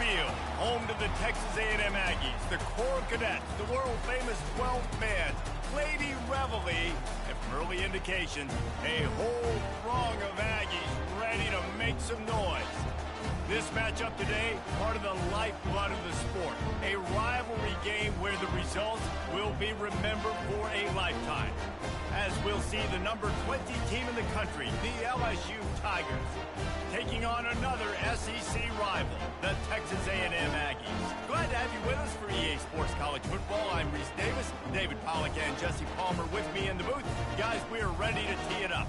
Field, home to the Texas A&M Aggies, the Coral Cadets, the world-famous 12th man, Lady Reveille, and from early indications, a whole throng of Aggies ready to make some noise. This matchup today, part of the lifeblood of the sport, a rivalry game where the results will be remembered for a lifetime. As we'll see the number 20 team in the country, the LSU Tigers, taking on another SEC rival, the Texas A&M Aggies. Glad to have you with us for EA Sports College Football. I'm Reese Davis, David Pollack and Jesse Palmer with me in the booth. Guys, we are ready to tee it up.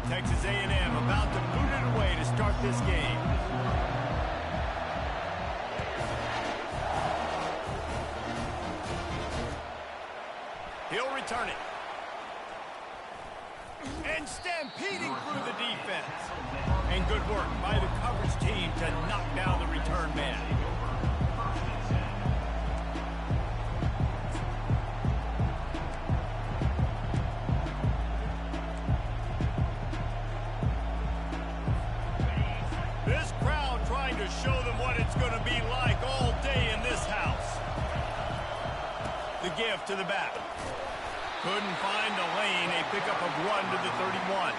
Texas A&M about to boot it away to start this game. He'll return it. And stampeding through the defense. And good work by the coverage team to knock down the return man. This crowd trying to show them what it's going to be like all day in this house. The give to the back. Couldn't find a lane. A pickup of 1 to the 31.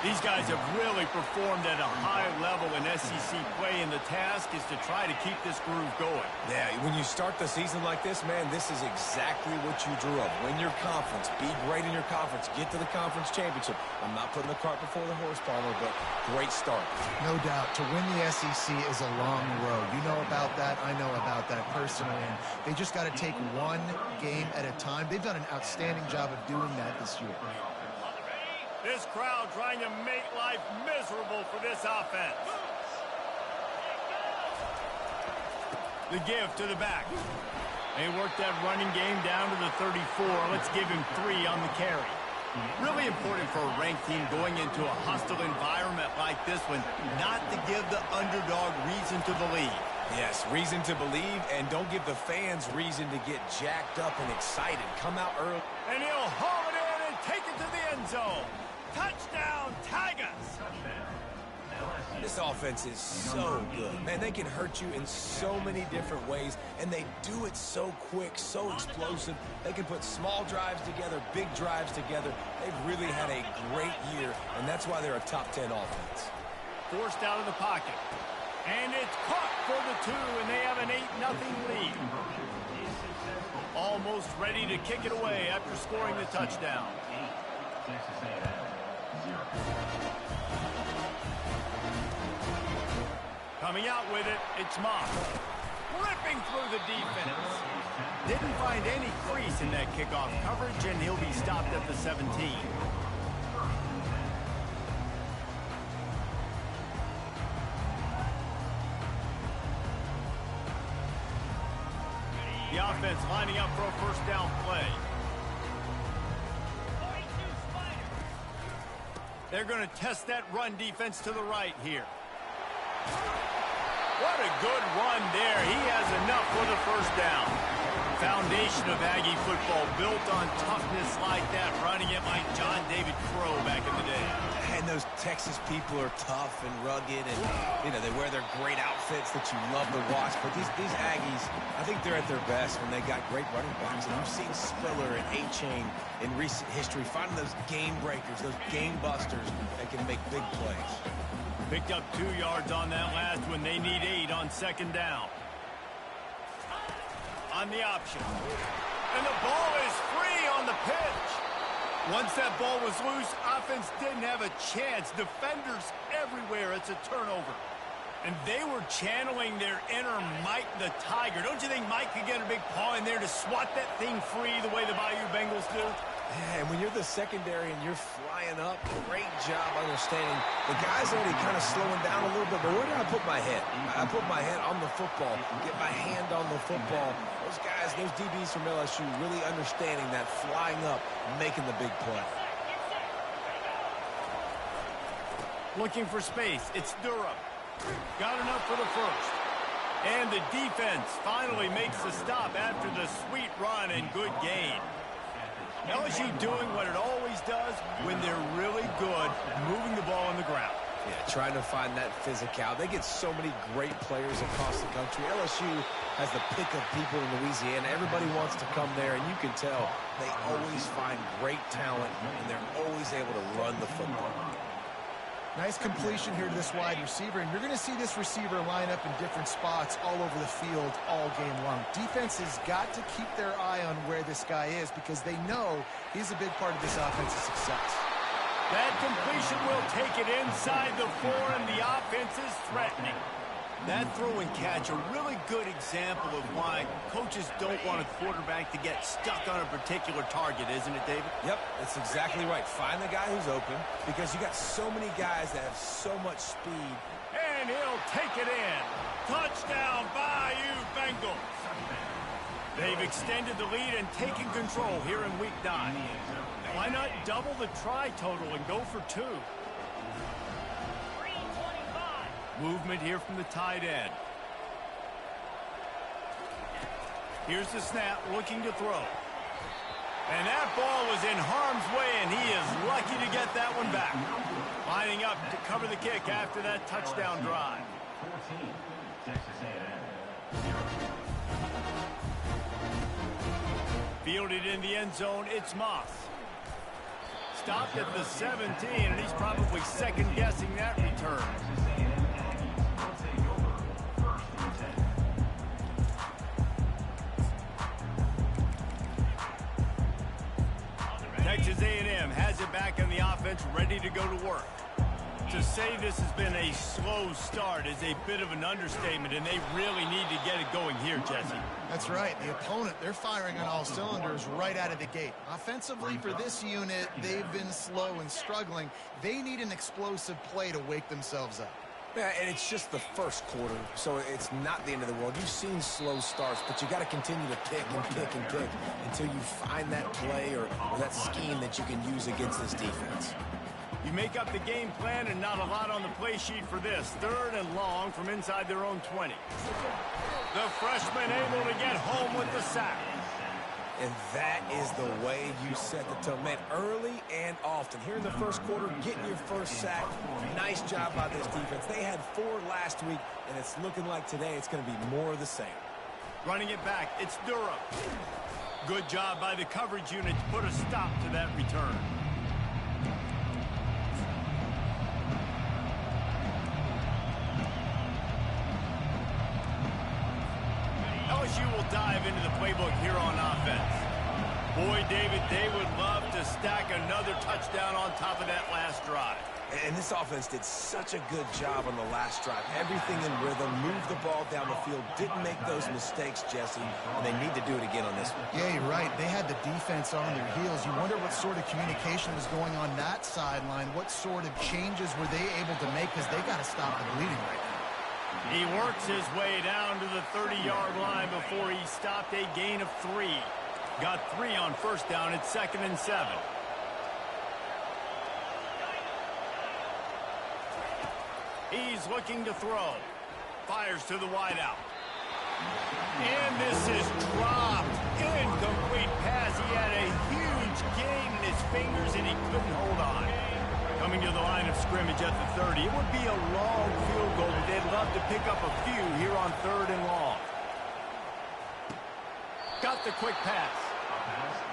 These guys have really performed at a high level in SEC play, and the task is to try to keep this groove going. Yeah, when you start the season like this, man, this is exactly what you drew up. Win your conference. Be great in your conference. Get to the conference championship. I'm not putting the cart before the horse, Palmer, but great start. No doubt. To win the SEC is a long road. You know about that. I know about that personally. And they just got to take one game at a time. They've done an outstanding job of doing that this year. This crowd trying to make life miserable for this offense. The give to the back. They worked that running game down to the 34. Let's give him 3 on the carry. Really important for a ranked team going into a hostile environment like this one, not to give the underdog reason to believe. Yes, reason to believe, and don't give the fans reason to get jacked up and excited. Come out early. And he'll haul it in and take it to the end zone. Touchdown, Tigers! This offense is so good. Man, they can hurt you in so many different ways, and they do it so quick, so explosive. They can put small drives together, big drives together. They've really had a great year, and that's why they're a top 10 offense. Forced out of the pocket. And it's caught for the 2, and they have an 8-0 lead. Almost ready to kick it away after scoring the touchdown. Coming out with it, it's Maxx. Ripping through the defense. Didn't find any crease in that kickoff coverage, and he'll be stopped at the 17. The offense lining up for a first down play. They're going to test that run defense to the right here. What a good run there. He has enough for the first down. Foundation of Aggie football built on toughness like that, running it like John David Crow back in the day. And those Texas people are tough and rugged, and you know they wear their great outfits that you love to watch. But these Aggies, I think they're at their best when they got great running backs. And you've seen Spiller and A-Chain in recent history finding those game breakers, those game busters that can make big plays. Picked up 2 yards on that last one. They need 8 on second down. On the option. And the ball is free on the pitch. Once that ball was loose, offense didn't have a chance. Defenders everywhere. It's a turnover. And they were channeling their inner Mike the Tiger. Don't you think Mike could get a big paw in there to swat that thing free the way the Bayou Bengals do? Yeah, and when you're the secondary and you're flying up, great job understanding. The guy's already kind of slowing down a little bit, but where do I put my head? I put my head on the football, get my hand on the football. Those guys, those DBs from LSU really understanding that flying up, making the big play. Looking for space. It's Durham. Got enough for the first. And the defense finally makes the stop after the sweet run and good gain. LSU doing what it always does when they're really good, moving the ball on the ground. Yeah, trying to find that physicality. They get so many great players across the country. LSU has the pick of people in Louisiana. Everybody wants to come there, and you can tell they always find great talent, and they're always able to run the football. Nice completion here to this wide receiver, and you're going to see this receiver line up in different spots all over the field all game long. Defense has got to keep their eye on where this guy is because they know he's a big part of this offense's success. That completion will take it inside the 4, and the offense is threatening. That throw and catch, a really good example of why coaches don't want a quarterback to get stuck on a particular target, isn't it, David? Yep, that's exactly right. Find the guy who's open because you got so many guys that have so much speed. And he'll take it in. Touchdown, Bayou Bengals. They've extended the lead and taken control here in Week 9. Why not double the try total and go for 2? Movement here from the tight end. Here's the snap, looking to throw. And that ball was in harm's way, and he is lucky to get that one back. Lining up to cover the kick after that touchdown drive. Fielded in the end zone, it's Moss. Stopped at the 17, and he's probably second-guessing that return. Texas A&M has it back in the offense, ready to go to work. To say this has been a slow start is a bit of an understatement, and they really need to get it going here, Jesse. That's right. The opponent, they're firing on all cylinders right out of the gate. Offensively, for this unit, they've been slow and struggling. They need an explosive play to wake themselves up. Yeah, and it's just the first quarter, so it's not the end of the world. You've seen slow starts, but you got to continue to pick and pick and pick until you find that play or that scheme that you can use against this defense. You make up the game plan and not a lot on the play sheet for this. 3rd and long from inside their own 20. The freshman able to get home with the sack. And that is the way you set the tone. Man, early and often. Here in the first quarter, getting your first sack. Nice job by this defense. They had 4 last week, and it's looking like today it's going to be more of the same. Running it back, it's Durham. Good job by the coverage unit to put a stop to that return. LSU will dive into the playbook here on offense. Boy, David, they would love to stack another touchdown on top of that last drive. And this offense did such a good job on the last drive. Everything in rhythm, moved the ball down the field, didn't make those mistakes, Jesse, and they need to do it again on this one. Yeah, you're right. They had the defense on their heels. You wonder what sort of communication was going on that sideline. What sort of changes were they able to make because they got to stop the bleeding right now. He works his way down to the 30-yard line before he stopped a gain of 3. Got 3 on first down at 2nd and 7. He's looking to throw. Fires to the wideout. And this is dropped. Incomplete pass. He had a huge gain in his fingers, and he couldn't hold on. Coming to the line of scrimmage at the 30. It would be a long field goal, but they'd love to pick up a few here on 3rd and long. Got the quick pass.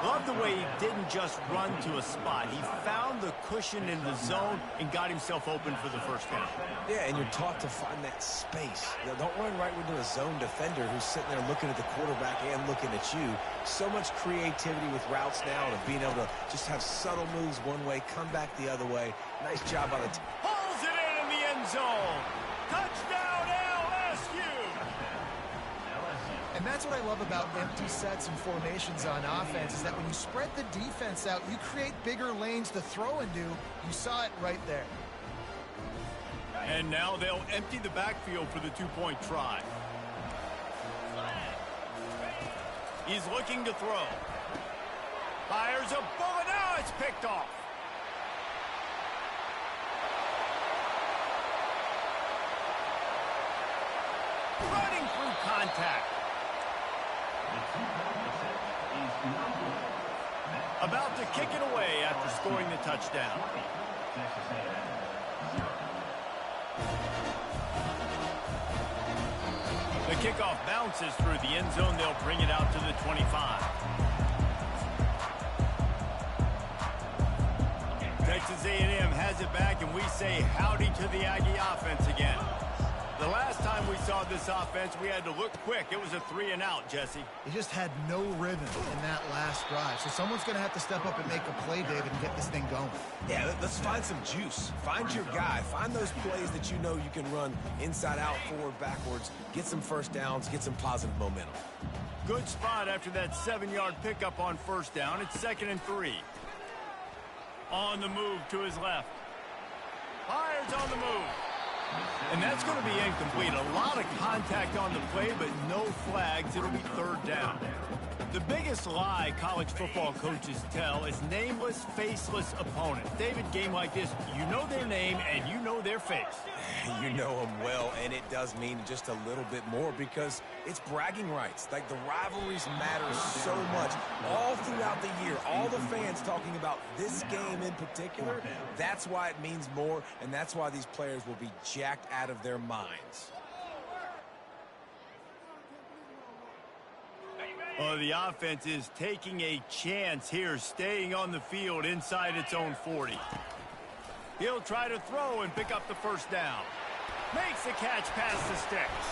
Love the way he didn't just run to a spot. He found the cushion in the zone and got himself open for the first down. Yeah, and you're taught to find that space. You know, don't run right into a zone defender who's sitting there looking at the quarterback and looking at you. So much creativity with routes now and being able to just have subtle moves one way, come back the other way. Nice job by the team. Pulls it in the end zone. Touchdown, LSU. And that's what I love about empty sets and formations on offense is that when you spread the defense out, you create bigger lanes to throw into. You saw it right there. And now they'll empty the backfield for the 2-point try. He's looking to throw. Fires a bullet. Now it's picked off. Running through contact. About to kick it away after scoring the touchdown. The kickoff bounces through the end zone. They'll bring it out to the 25. Texas A&M has it back, and we say howdy to the Aggie offense again. The last time we saw this offense, we had to look quick. It was a 3-and-out, Jesse. They just had no rhythm in that last drive. So someone's going to have to step up and make a play, David, and get this thing going. Yeah, let's find some juice. Find your guy. Find those plays that you know you can run inside out, forward, backwards. Get some first downs. Get some positive momentum. Good spot after that 7-yard pickup on first down. It's 2nd and 3. On the move to his left. Fires on the move. And that's going to be incomplete. A lot of contact on the play, but no flags. It'll be 3rd down. The biggest lie college football coaches tell is nameless, faceless opponents. David, game like this, you know their name and you know their face. You know them well, and it does mean just a little bit more because it's bragging rights. Like, the rivalries matter so much all throughout the year. All the fans talking about this game in particular, that's why it means more, and that's why these players will be jacked out of their minds. Well, the offense is taking a chance here, staying on the field inside its own 40. He'll try to throw and pick up the first down. Makes the catch past the sticks.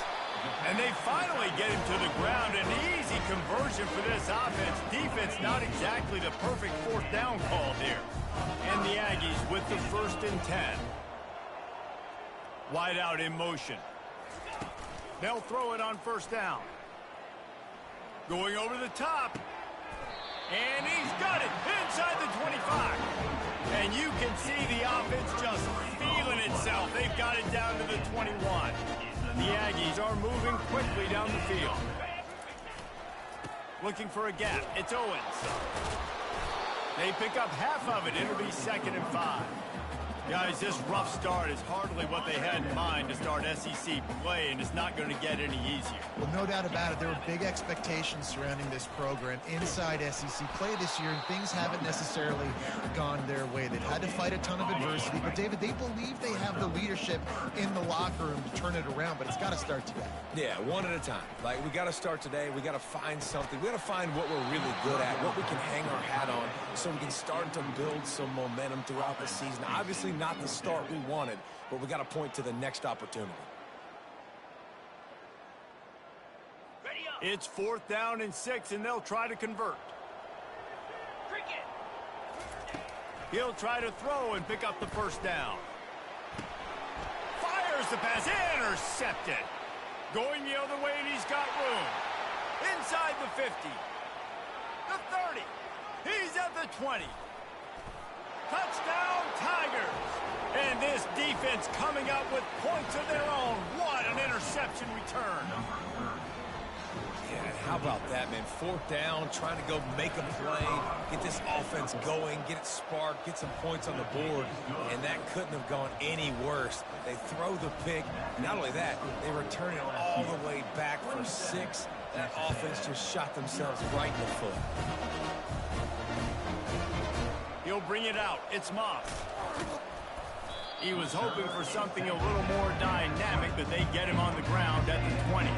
And they finally get him to the ground. An easy conversion for this offense. Defense not exactly the perfect 4th down call here. And the Aggies with the 1st and 10. Wide out in motion. They'll throw it on first down. Going over the top. And he's got it inside the 25. And you can see the offense just feeling itself. They've got it down to the 21. The Aggies are moving quickly down the field. Looking for a gap. It's Owens. They pick up half of it. It'll be 2nd and 5. Guys, this rough start is hardly what they had in mind to start SEC play, and it's not going to get any easier. Well, no doubt about it. There were big expectations surrounding this program inside SEC play this year, and things haven't necessarily gone their way. They've had to fight a ton of adversity, but, David, they believe they have the leadership in the locker room to turn it around, but it's got to start today. Yeah, one at a time. Like, we got to start today. We got to find something. We got to find what we're really good at, what we can hang our hat on, so we can start to build some momentum throughout the season. Obviously, not the start we wanted, but we got to point to the next opportunity. It's 4th down and 6, and they'll try to convert. He'll try to throw and pick up the first down. Fires the pass, intercepted. Going the other way, and he's got room. Inside the 50. The 30. He's at the 20. Touchdown, Tigers. And this defense coming up with points of their own. What an interception return. Yeah, how about that, man? 4th down, trying to go make a play, get this offense going, get it sparked, get some points on the board, and that couldn't have gone any worse. They throw the pick. Not only that, they return it all the way back for 6. That offense just shot themselves right in the foot. He'll bring it out. It's Maxx. He was hoping for something a little more dynamic, but they get him on the ground at the 20.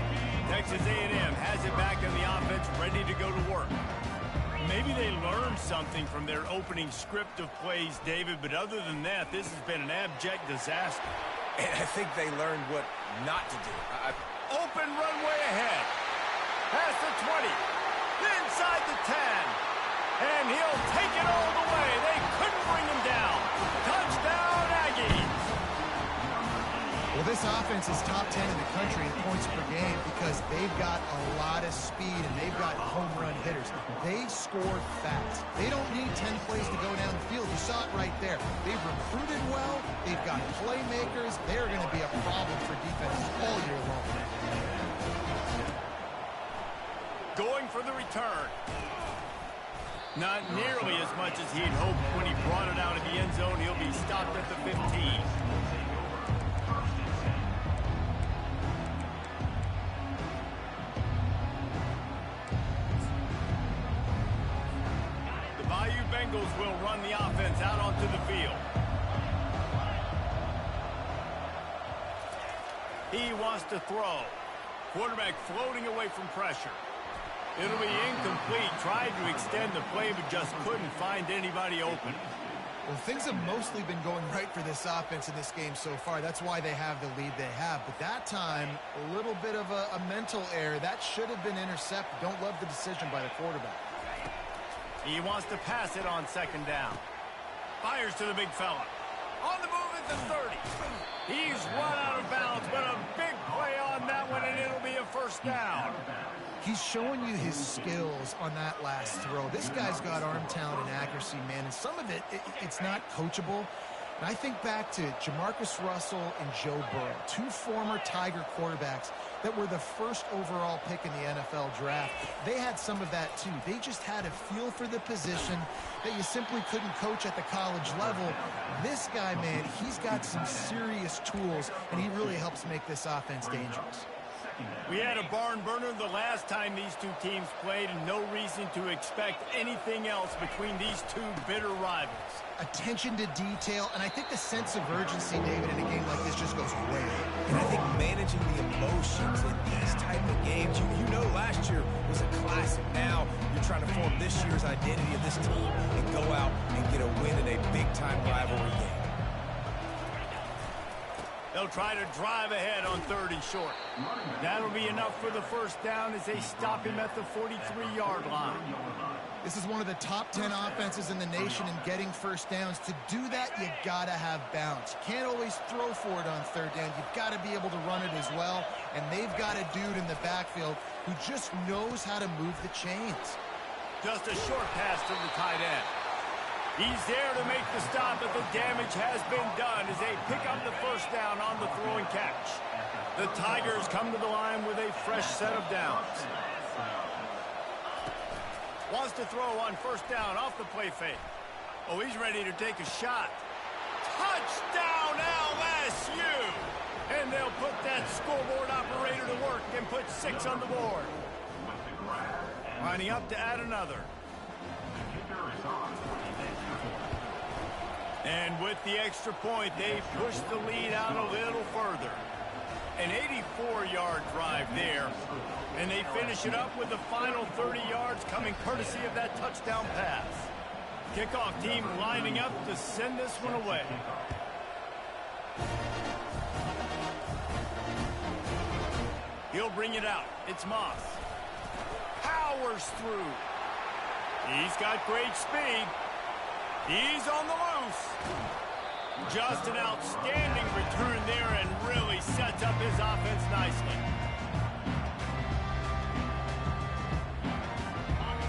Texas A&M has it back in the offense, ready to go to work. Maybe they learned something from their opening script of plays, David, but other than that, this has been an abject disaster. And I think they learned what not to do. Open runway ahead. Past the 20. Inside the 10. And he'll take it all the way. They couldn't bring him down. Touchdown, Aggies. Well, this offense is top 10 in the country in points per game because they've got a lot of speed and they've got home run hitters. They score fast. They don't need 10 plays to go down the field. You saw it right there. They've recruited well. They've got playmakers. They're going to be a problem for defenses all year long. Going for the return. Not nearly as much as he'd hoped when he brought it out of the end zone. He'll be stopped at the 15. Bengals will run the offense out onto the field. He wants to throw. Quarterback floating away from pressure. It'll be incomplete. Tried to extend the play, but just couldn't find anybody open. Well, things have mostly been going right for this offense in this game so far. That's why they have the lead they have. But that time, a little bit of a mental error. That should have been intercepted. Don't love the decision by the quarterback. He wants to pass it on second down. Fires to the big fella. On the move at the 30. He's run out of bounds, but a big play on that one, and it'll be a first down. He's showing you his skills on that last throw. This guy's got arm talent and accuracy, man, and some of it's not coachable. And I think back to Jamarcus Russell and Joe Burrow, two former Tiger quarterbacks that were the first overall pick in the NFL draft. They had some of that, too. They just had a feel for the position that you simply couldn't coach at the college level. This guy, man, he's got some serious tools, and he really helps make this offense dangerous. We had a barn burner the last time these two teams played, and no reason to expect anything else between these two bitter rivals. Attention to detail, and I think the sense of urgency, David, in a game like this just goes way up. And I think managing the emotions in these type of games, you know last year was a classic. Now you're trying to form this year's identity of this team and go out and get a win in a big-time rivalry game. They'll try to drive ahead on 3rd and short. That'll be enough for the first down as they stop him at the 43-yard line. This is one of the top 10 offenses in the nation in getting first downs. To do that, you gotta have bounce. You can't always throw for it on 3rd down. You've got to be able to run it as well. And they've got a dude in the backfield who just knows how to move the chains. Just a short pass to the tight end. He's there to make the stop, but the damage has been done as they pick up the first down on the throw and catch. The Tigers come to the line with a fresh set of downs. Wants to throw on first down off the play fake. Oh, he's ready to take a shot. Touchdown LSU! And they'll put that scoreboard operator to work and put 6 on the board. Lining up to add another. And with the extra point, they push the lead out a little further. An 84-yard drive there. And they finish it up with the final 30 yards coming courtesy of that touchdown pass. Kickoff team lining up to send this one away. He'll bring it out. It's Moss. Powers through. He's got great speed. He's on the loose. Just an outstanding return there and really sets up his offense nicely.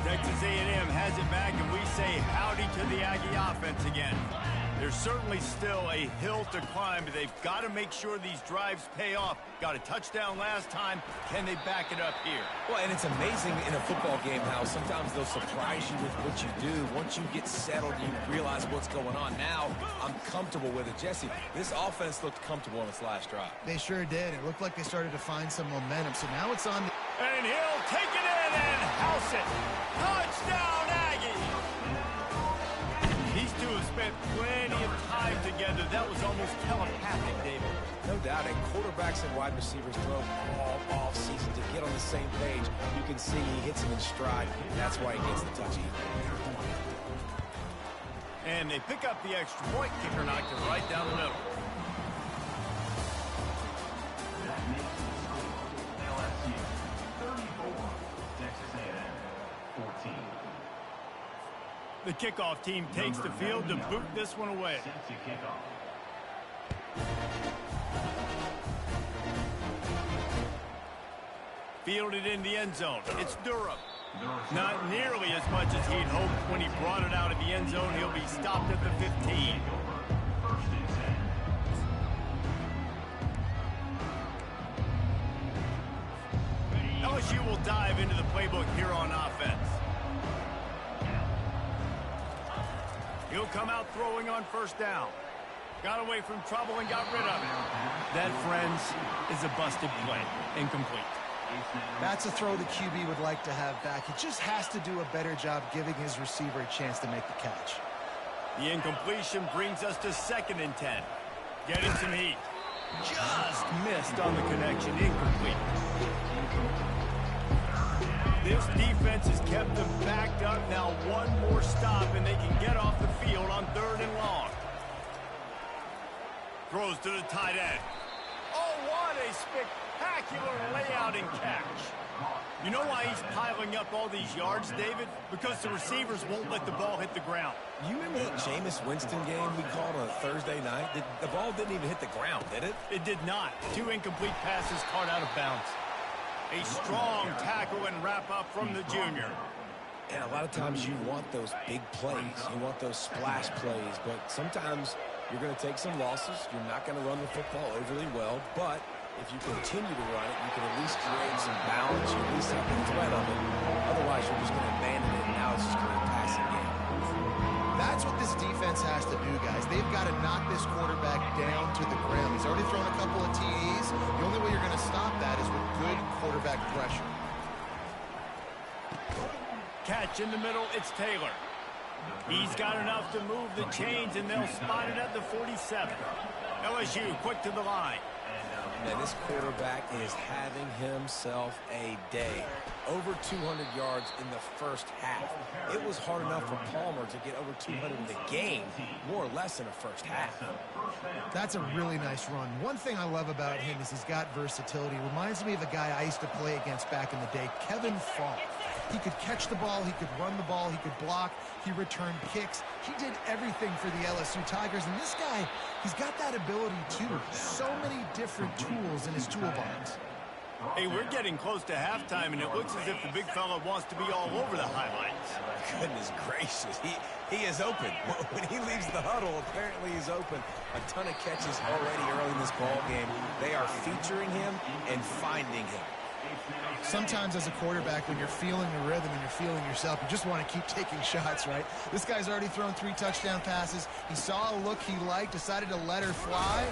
Texas A&M has it back, and we say howdy to the Aggie offense again. There's certainly still a hill to climb, but they've got to make sure these drives pay off. Got a touchdown last time. Can they back it up here? Well, and it's amazing in a football game how sometimes they'll surprise you with what you do. Once you get settled, you realize what's going on. Now, I'm comfortable with it. Jesse, this offense looked comfortable on its last drive. They sure did. It looked like they started to find some momentum. So now it's on. And he'll take it in and house it. Touchdown, Aggie! These two have spent plenty of time together. That was almost telepathic, David. No doubt, and quarterbacks and wide receivers throw all off season to get on the same page. You can see he hits him in stride. That's why he gets the touchy. And they pick up the extra point. Kicker knocked it right down the middle. The kickoff team takes the field to boot this one away. Fielded in the end zone. It's Durham. Not nearly as much as he'd hoped when he brought it out of the end zone. He'll be stopped at the 15. LSU will dive into the playbook here on offense. He'll come out throwing on first down. Got away from trouble and got rid of it. That, friends, is a busted play. Incomplete. That's a throw the QB would like to have back. He just has to do a better job giving his receiver a chance to make the catch. The incompletion brings us to 2nd and 10. Getting some heat. Just missed on the connection. Incomplete. This defense has kept them backed up. Now one more stop, and they can get off the field on 3rd and long. Throws to the tight end. Oh, what a spectacular layout and catch. You know why he's piling up all these yards, David? Because the receivers won't let the ball hit the ground. You remember that Jameis Winston game we called on a Thursday night? The ball didn't even hit the ground, did it? It did not. 2 incomplete passes caught out of bounds. A strong tackle and wrap up from the junior. And a lot of times you want those big plays. You want those splash plays. But sometimes you're going to take some losses. You're not going to run the football overly well. But if you continue to run it, you can at least create some balance. You at least have the threat of it. Otherwise, you're just going to abandon it. And now it's just going to be a passing game. That's what this defense has to do, guys. They've got to knock this quarterback down to the ground. He's already thrown a couple of TDs. The only way you're going to stop that is with good quarterback pressure. Catch in the middle, it's Taylor. He's got enough to move the chains, and they'll spot it at the 47. LSU quick to the line. Now, this quarterback is having himself a day. Over 200 yards in the first half. It was hard enough for Palmer to get over 200 in the game, more or less in the first half. That's a really nice run. One thing I love about him is he's got versatility. Reminds me of a guy I used to play against back in the day, Kevin Falk. He could catch the ball, he could run the ball, he could block, he returned kicks. He did everything for the LSU Tigers, and this guy, he's got that ability too. So many different tools in his toolbox. Hey, we're getting close to halftime, and it looks as if the big fella wants to be all over the highlights. Goodness gracious, he is open. When he leaves the huddle, apparently he's open. A ton of catches already early in this ball game. They are featuring him and finding him. Sometimes as a quarterback, when you're feeling the rhythm and you're feeling yourself, you just want to keep taking shots, right? This guy's already thrown 3 touchdown passes. He saw a look he liked, decided to let her fly.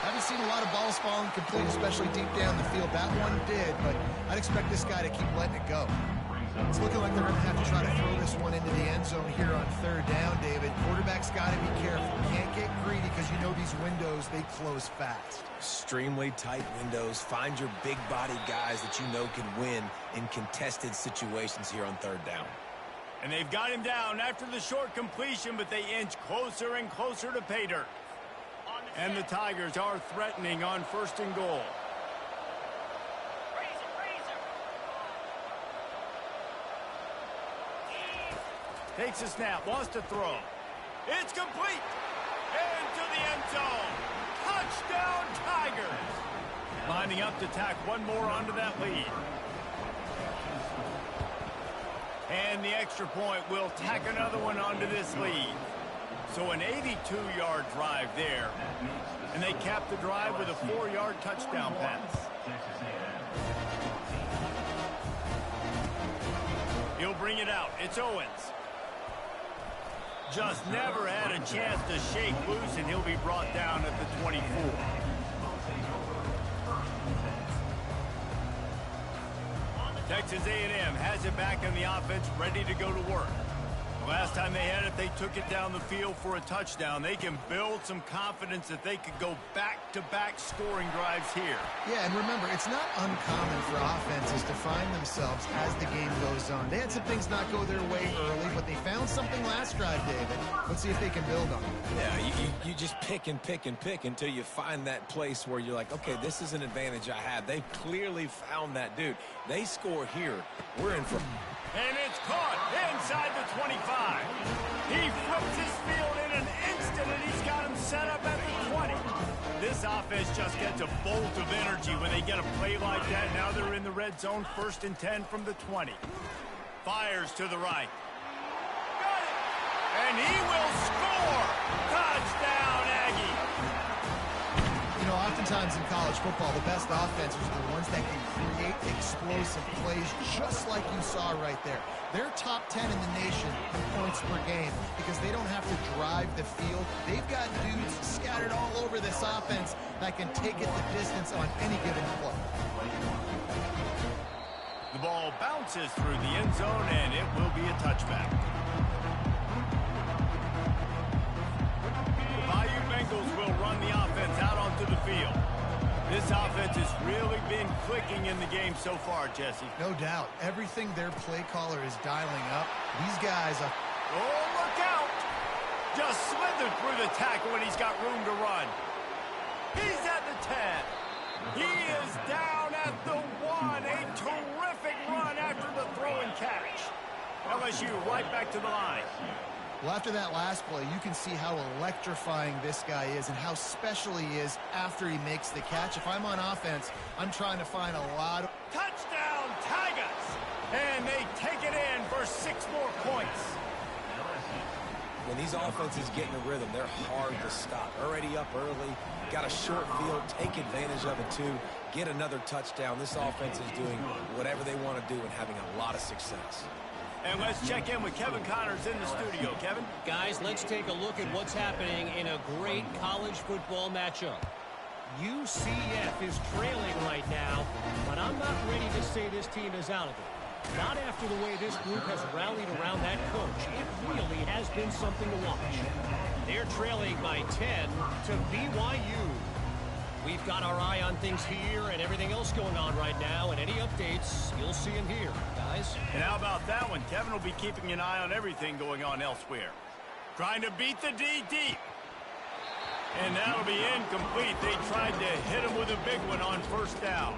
Haven't seen a lot of balls falling complete, especially deep down the field. That one did, but I'd expect this guy to keep letting it go. It's looking like they're going to have to try to throw this one into the end zone here on 3rd down, David. Quarterback's got to be careful. Can't get greedy because you know these windows, they close fast. Extremely tight windows. Find your big body guys that you know can win in contested situations here on 3rd down. And they've got him down after the short completion, but they inch closer and closer to pay dirt. And the Tigers are threatening on 1st and goal. Takes a snap, wants to throw. It's complete. Into the end zone. Touchdown, Tigers. Lining up to tack one more onto that lead. And the extra point will tack another one onto this lead. So an 82-yard drive there. And they cap the drive with a 4-yard touchdown pass. He'll bring it out. It's Owens. Just never had a chance to shake loose, and he'll be brought down at the 24. Texas A&M has it back in the offense, ready to go to work. Last time they had it, they took it down the field for a touchdown. They can build some confidence that they could go back-to-back scoring drives here. Yeah, and remember, it's not uncommon for offenses to find themselves as the game goes on. They had some things not go their way early, but they found something last drive, David. Let's see if they can build on it. Yeah, you just pick and pick and pick until you find that place where you're like, okay, this is an advantage I have. They've clearly found that, dude. They score here. We're in for... And it's caught inside the 25. He flips his field in an instant, and he's got him set up at the 20. This offense just gets a bolt of energy when they get a play like that. Now they're in the red zone, 1st and 10 from the 20. Fires to the right. Got it. And he will score. Touchdown, Aggie. You know, oftentimes in college football, the best offenses are the ones that can create explosive plays just like you saw right there. They're top 10 in the nation in points per game because they don't have to drive the field. They've got dudes scattered all over this offense that can take it the distance on any given play. bounces through the end zone, and it will be a touchback. The Bayou Bengals will run the offense out onto the field. This offense has really been clicking in the game so far, Jesse. No doubt. Everything their play caller is dialing up. These guys are... Oh, look out! Just slithered through the tackle when he's got room to run. He's at the 10. He is down at the 1. A terrific run after the throw and catch. LSU right back to the line. Well, after that last play, you can see how electrifying this guy is and how special he is after he makes the catch. If I'm on offense, I'm trying to find a lot of... Touchdown, Tigers! And they take it in for 6 more points. When these offenses get in a rhythm, they're hard to stop. Already up early, got a short field, take advantage of it too, get another touchdown. This offense is doing whatever they want to do and having a lot of success. And let's check in with Kevin Connors in the studio. Kevin? Guys, let's take a look at what's happening in a great college football matchup. UCF is trailing right now, but I'm not ready to say this team is out of it. Not after the way this group has rallied around that coach. It really has been something to watch. They're trailing by 10 to BYU. We've got our eye on things here and everything else going on right now, and any updates you'll see in here, guys. And how about that one? Kevin will be keeping an eye on everything going on elsewhere. Trying to beat the D deep. And that'll be incomplete. They tried to hit him with a big one on first down.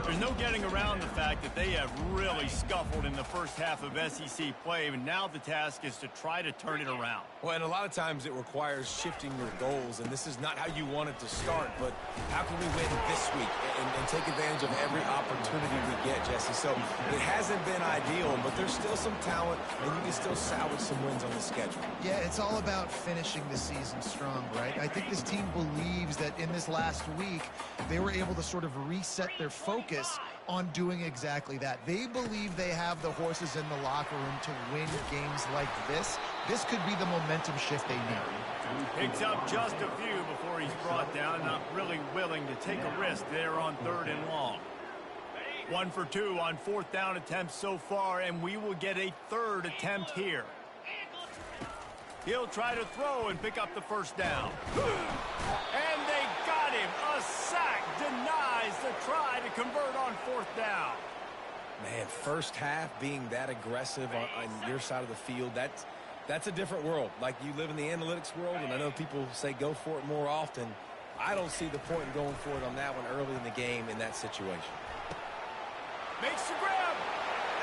There's no getting around the fact that they have really scuffled in the first half of SEC play, and now the task is to try to turn it around. Well, and a lot of times it requires shifting your goals, and this is not how you want it to start, but how can we win this week and take advantage of every opportunity we get, Jesse? So it hasn't been ideal, but there's still some talent, and you can still salvage some wins on the schedule. Yeah, it's all about finishing the season strong, right? I think this team believes that in this last week, they were able to sort of reset their focus on doing exactly that. They believe they have the horses in the locker room to win games like this. This could be the momentum shift they need. Picks up just a few before he's brought down, not really willing to take a risk there on 3rd and long. 1 for 2 on 4th down attempts so far, and we will get a 3rd attempt here. He'll try to throw and pick up the first down. And they got him. A sack denies the try to convert on 4th down. Man, first half being that aggressive on your side of the field, that's a different world. Like, you live in the analytics world, and I know people say go for it more often. I don't see the point in going for it on that one early in the game in that situation. Makes the grab,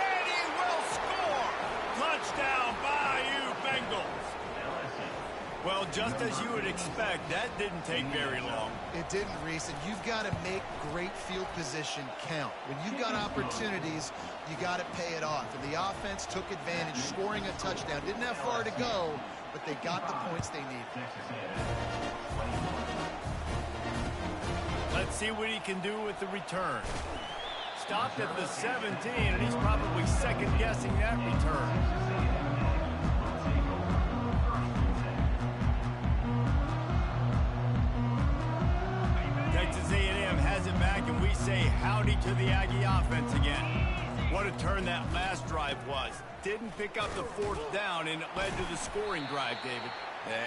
and he will score. Touchdown, Bayou Bengals. Well, just as you would expect, that didn't take very long. It didn't, Reese, and you've got to make great field position count. When you've got opportunities, you got to pay it off. And the offense took advantage, scoring a touchdown. Didn't have far to go, but they got the points they need. Let's see what he can do with the return. Stopped at the 17, and he's probably second-guessing that return. Texas A&M has it back, and we say howdy to the Aggie offense again. What a turn that last drive was. Didn't pick up the 4th down, and it led to the scoring drive, David.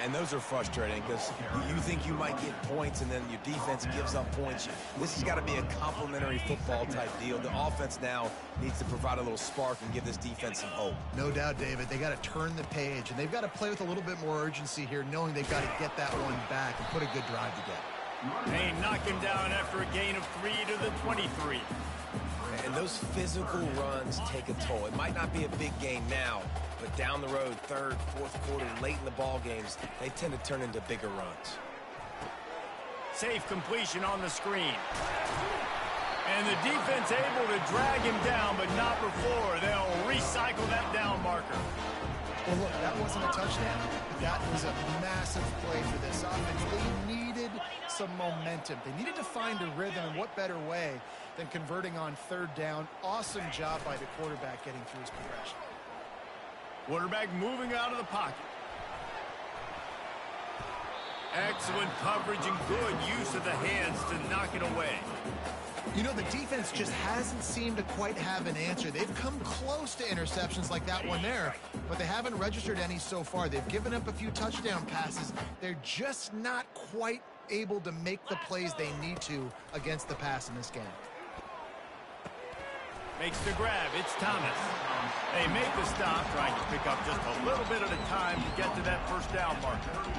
And those are frustrating because you think you might get points and then your defense gives up points. This has got to be a complementary football type deal. The offense now needs to provide a little spark and give this defense some hope. No doubt, David. They got to turn the page, and they've got to play with a little bit more urgency here, knowing they've got to get that one back and put a good drive together. They knock him down after a gain of 3 to the 23. And those physical runs take a toll. It might not be a big gain now, but down the road, 3rd, 4th quarter, late in the ball games, they tend to turn into bigger runs. Safe completion on the screen. And the defense able to drag him down, but not before. They'll recycle that down marker. Well, look, that wasn't a touchdown, but that was a massive play for this offense. They needed some momentum. They needed to find a rhythm, and what better way than converting on 3rd down. Awesome job by the quarterback getting through his progression. Quarterback moving out of the pocket. Excellent coverage and good use of the hands to knock it away. You know, the defense just hasn't seemed to quite have an answer. They've come close to interceptions like that one there, but they haven't registered any so far. They've given up a few touchdown passes. They're just not quite able to make the plays they need to against the pass in this game. Makes the grab. It's Thomas. They make the stop, trying to pick up just a little bit at a time to get to that first down marker.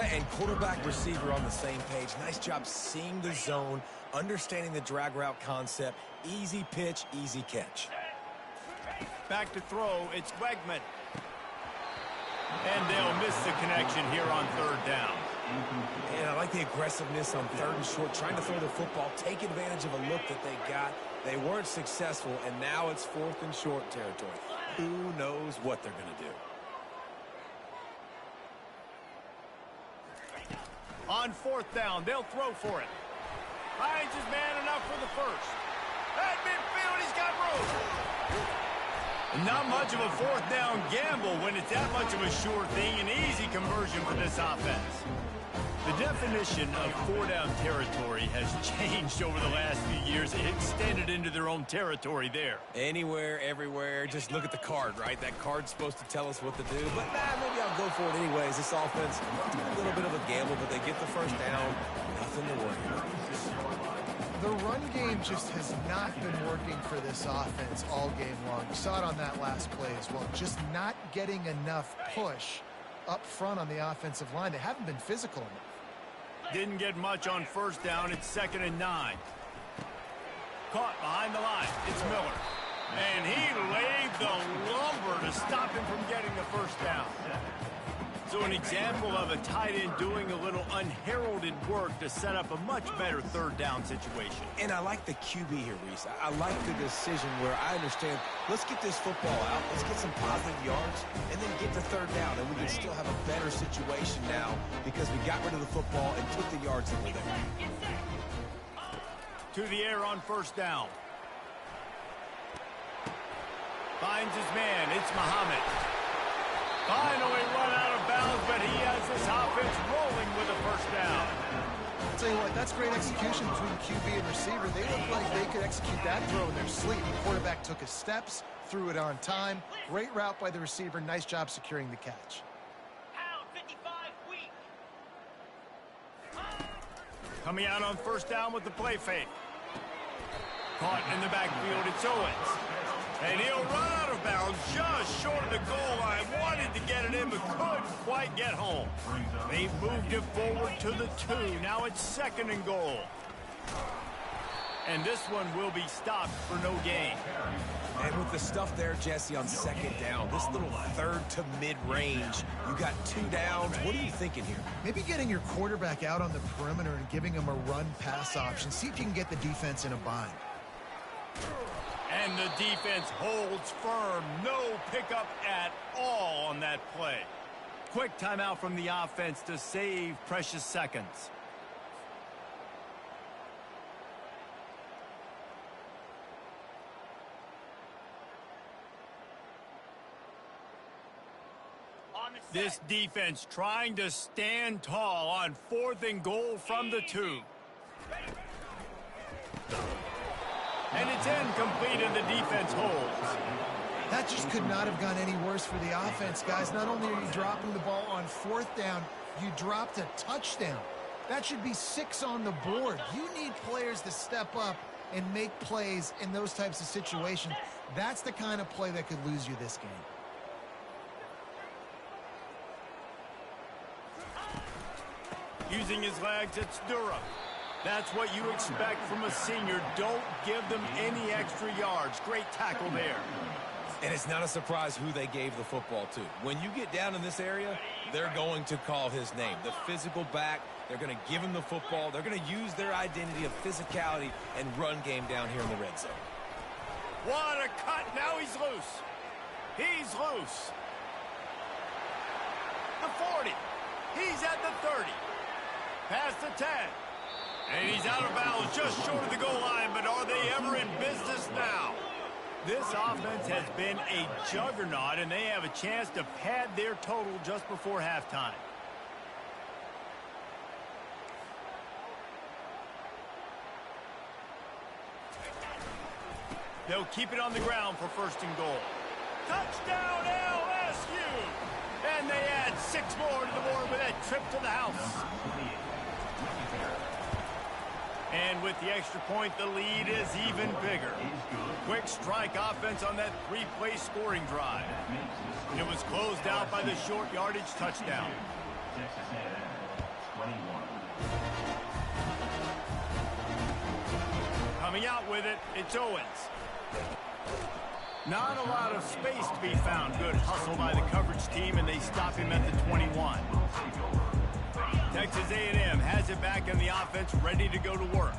And quarterback, receiver on the same page. Nice job seeing the zone, understanding the drag route concept. Easy pitch, easy catch. Back to throw. It's Wegman. And they'll miss the connection here on third down. And I like the aggressiveness on third and short, trying to throw the football, take advantage of a look that they got. They weren't successful, and now it's fourth and short territory. Who knows what they're going to do? On fourth down, they'll throw for it. Finds his man enough for the first. At midfield, he's got room. Not much of a fourth down gamble when it's that much of a sure thing, an easy conversion for this offense. The definition of four-down territory has changed over the last few years. It extended into their own territory there. Anywhere, everywhere. Just look at the card, right? That card's supposed to tell us what to do. But, maybe I'll go for it anyways. This offense, a little bit of a gamble, but they get the first down. Nothing to worry about. The run game just has not been working for this offense all game long. You saw it on that last play as well. Just not getting enough push up front on the offensive line. They haven't been physical enough. Didn't get much on first down. It's 2nd and 9. Caught behind the line. It's Miller. And he laid the lumber to stop him from getting the first down. So an example of a tight end doing a little unheralded work to set up a much better third down situation. And I like the QB here, Reese. I like the decision where I understand, let's get this football out, let's get some positive yards, and then get to third down, and we can still have a better situation now because we got rid of the football and took the yards that were there. To the air on first down. Finds his man. It's Muhammad. Finally run out of bounds, but he has this offense rolling with a first down. I'll tell you what, that's great execution between QB and receiver. They look like they could execute that throw in their sleep. The quarterback took his steps, threw it on time. Great route by the receiver. Nice job securing the catch. Coming out on first down with the play fake. Caught in the backfield, it's Owens. And he'll run out of bounds just short of the goal line. Wanted to get it in, but couldn't quite get home. They moved it forward to the 2. Now it's 2nd and goal. And this one will be stopped for no gain. And with the stuff there, Jesse, on 2nd down, this little third to mid-range, you got 2 downs. What are you thinking here? Maybe getting your quarterback out on the perimeter and giving him a run-pass option. See if you can get the defense in a bind. And the defense holds firm. No pickup at all on that play. Quick timeout from the offense to save precious seconds. This defense trying to stand tall on 4th and goal from the 2. And it's incomplete, and the defense holds. That just could not have gone any worse for the offense, guys. Not only are you dropping the ball on 4th down, you dropped a touchdown. That should be 6 on the board. You need players to step up and make plays in those types of situations. That's the kind of play that could lose you this game. Using his legs, it's Durham. That's what you expect from a senior. Don't give them any extra yards. Great tackle there. And it's not a surprise who they gave the football to. When you get down in this area, they're going to call his name. The physical back, they're going to give him the football. They're going to use their identity of physicality and run game down here in the red zone. What a cut. Now he's loose. He's loose. The 40. He's at the 30. Past the 10. And he's out of bounds just short of the goal line, but are they ever in business now? This offense has been a juggernaut, and they have a chance to pad their total just before halftime. They'll keep it on the ground for 1st and goal. Touchdown LSU! And they add 6 more to the board with that trip to the house. And with the extra point, the lead is even bigger. Quick strike offense on that 3-play scoring drive. And it was closed out by the short yardage touchdown. Coming out with it, it's Owens. Not a lot of space to be found. Good hustle by the coverage team, and they stop him at the 21. Texas A&M has it back in the offense, ready to go to work.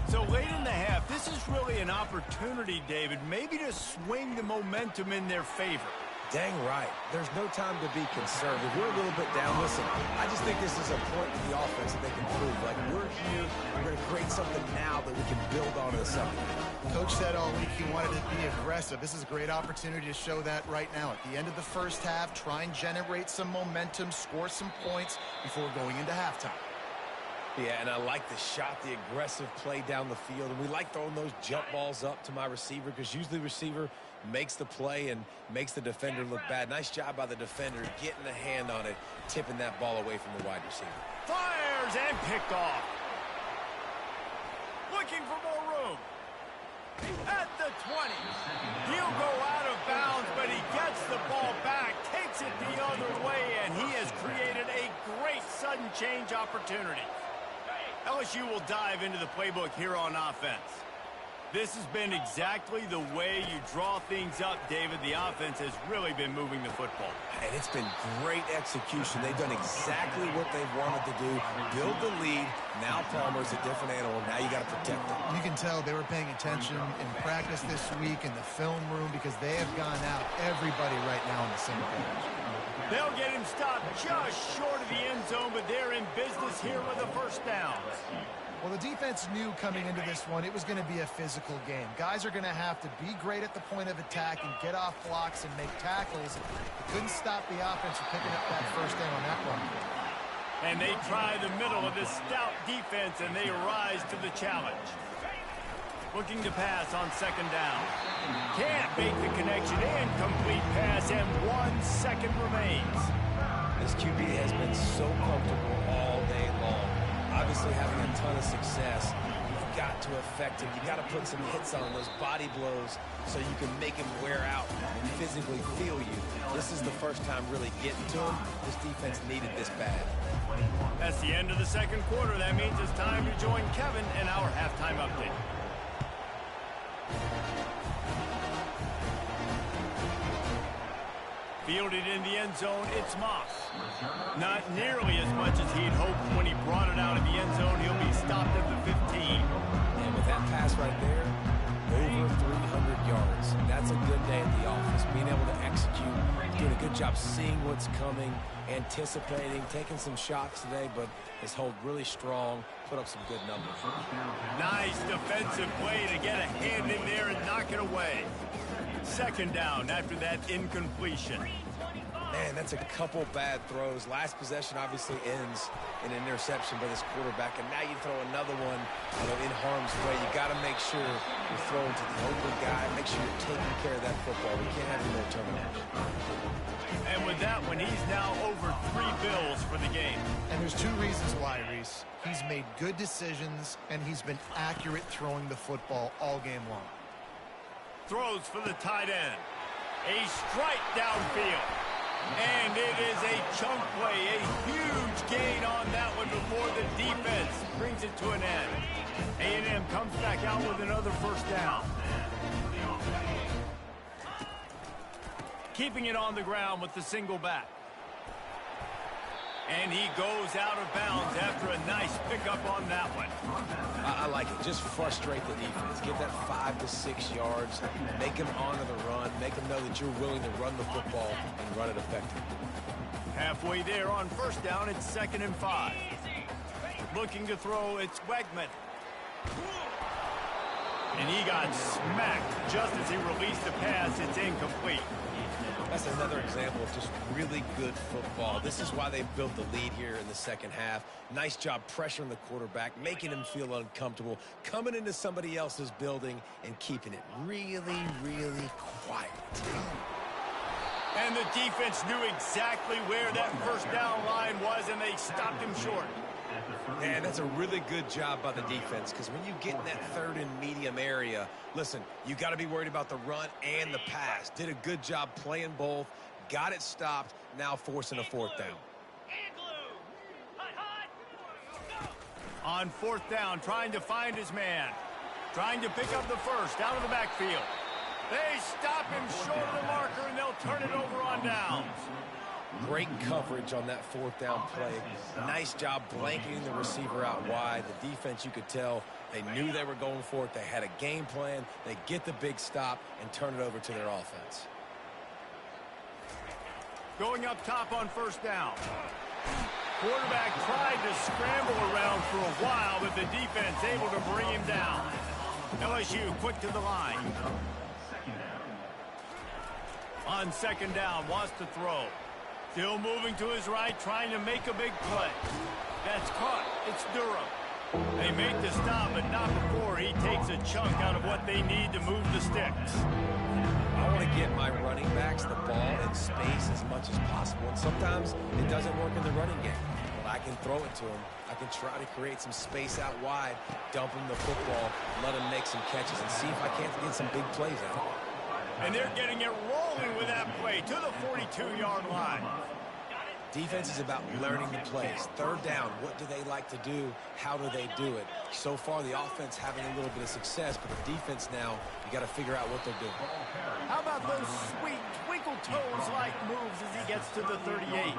So late in the half, this is really an opportunity, David, maybe to swing the momentum in their favor. Dang right. There's no time to be conservative. We're a little bit down. Listen, I just think this is a point in the offense that they can prove. Like, we're here, we're going to create something now that we can build on in the second half. Coach said all week he wanted to be aggressive. This is a great opportunity to show that right now. At the end of the first half, try and generate some momentum, score some points before going into halftime. Yeah, and I like the shot, the aggressive play down the field. And we like throwing those jump balls up to my receiver because usually the receiver makes the play and makes the defender look bad. Nice job by the defender getting a hand on it, tipping that ball away from the wide receiver. Fires and picked off. Looking for more room. At the 20. He'll go out of bounds, but he gets the ball back, takes it the other way, and he has created a great sudden change opportunity. LSU will dive into the playbook here on offense. This has been exactly the way you draw things up, David. The offense has really been moving the football. And it's been great execution. They've done exactly what they've wanted to do. Build the lead. Now Palmer's a different animal. Now you got to protect them. You can tell they were paying attention in practice this week in the film room because they have gone out everybody right now on the same page. They'll get him stopped just short of the end zone, but they're in business here with a 1st down. Well, the defense knew coming into this one it was going to be a physical game. Guys are going to have to be great at the point of attack and get off blocks and make tackles. They couldn't stop the offense from picking up that 1st down on that one. And they try the middle of this stout defense, and they rise to the challenge. Looking to pass on 2nd down. Can't make the connection. Incomplete pass, and 1 second remains. This QB has been so comfortable all day long. Obviously having a ton of success. You've got to affect him. You've got to put some hits on those body blows so you can make him wear out and physically feel you. This is the first time really getting to him. This defense needed this bad. That's the end of the 2nd quarter. That means it's time to join Kevin in our halftime update. Fielded in the end zone, it's Maxx. Not nearly as much as he'd hoped when he brought it out of the end zone. He'll be stopped at the 15. And with that pass right there, over 300 yards. That's a good day at the office. Being able to execute, doing a good job seeing what's coming, anticipating, taking some shots today, but his hold really strong, put up some good numbers. Nice defensive play to get a hand in there and knock it away. 2nd down after that incompletion. Man, that's a couple bad throws. Last possession obviously ends in an interception by this quarterback, and now you throw another one in harm's way. You got to make sure you're throwing to the open guy. Make sure you're taking care of that football. We can't have any more turnovers. And with that one, he's now over 3 bills for the game. And there's 2 reasons why, Reese. He's made good decisions, and he's been accurate throwing the football all game long. Throws for the tight end. A strike downfield. And it is a chunk play. A huge gain on that one before the defense brings it to an end. A&M comes back out with another 1st down. Keeping it on the ground with the single back. And he goes out of bounds after a nice pickup on that one. I like it. Just frustrate the defense. Get that 5 to 6 yards. Make them honor the run. Make them know that you're willing to run the football and run it effectively. Halfway there on 1st down, it's 2nd and 5. Looking to throw, it's Wegman. And he got smacked just as he released the pass, it's incomplete. That's another example of just really good football. This is why they built the lead here in the second half. Nice job pressuring the quarterback, making him feel uncomfortable, coming into somebody else's building and keeping it really, really quiet. And the defense knew exactly where that first down line was, and they stopped him short. And that's a really good job by the defense, because when you get in that third and medium area, listen, you got to be worried about the run and the pass. Did a good job playing both, got it stopped, now forcing a fourth down. On fourth down, trying to find his man. Trying to pick up the first out of the backfield. They stop him short of the marker, and they'll turn it over on downs. Great coverage on that fourth down play. Nice job blanketing the receiver out wide. The defense, you could tell, they knew they were going for it. They had a game plan. They get the big stop and turn it over to their offense. Going up top on first down. Quarterback tried to scramble around for a while, but the defense able to bring him down. LSU quick to the line. On second down, wants to throw. Still moving to his right, trying to make a big play. That's caught. It's Durham. They make the stop, but not before he takes a chunk out of what they need to move the sticks. I want to get my running backs the ball in space as much as possible, and sometimes it doesn't work in the running game. But I can throw it to him. I can try to create some space out wide, dump him the football, let him make some catches, and see if I can't get some big plays out of it. And they're getting it rolling with that play to the 42-yard line. Defense is about learning the plays. Third down, what do they like to do? How do they do it? So far, the offense having a little bit of success, but the defense now, you got to figure out what they're doing. How about those sweet twinkle toes-like moves as he gets to the 38?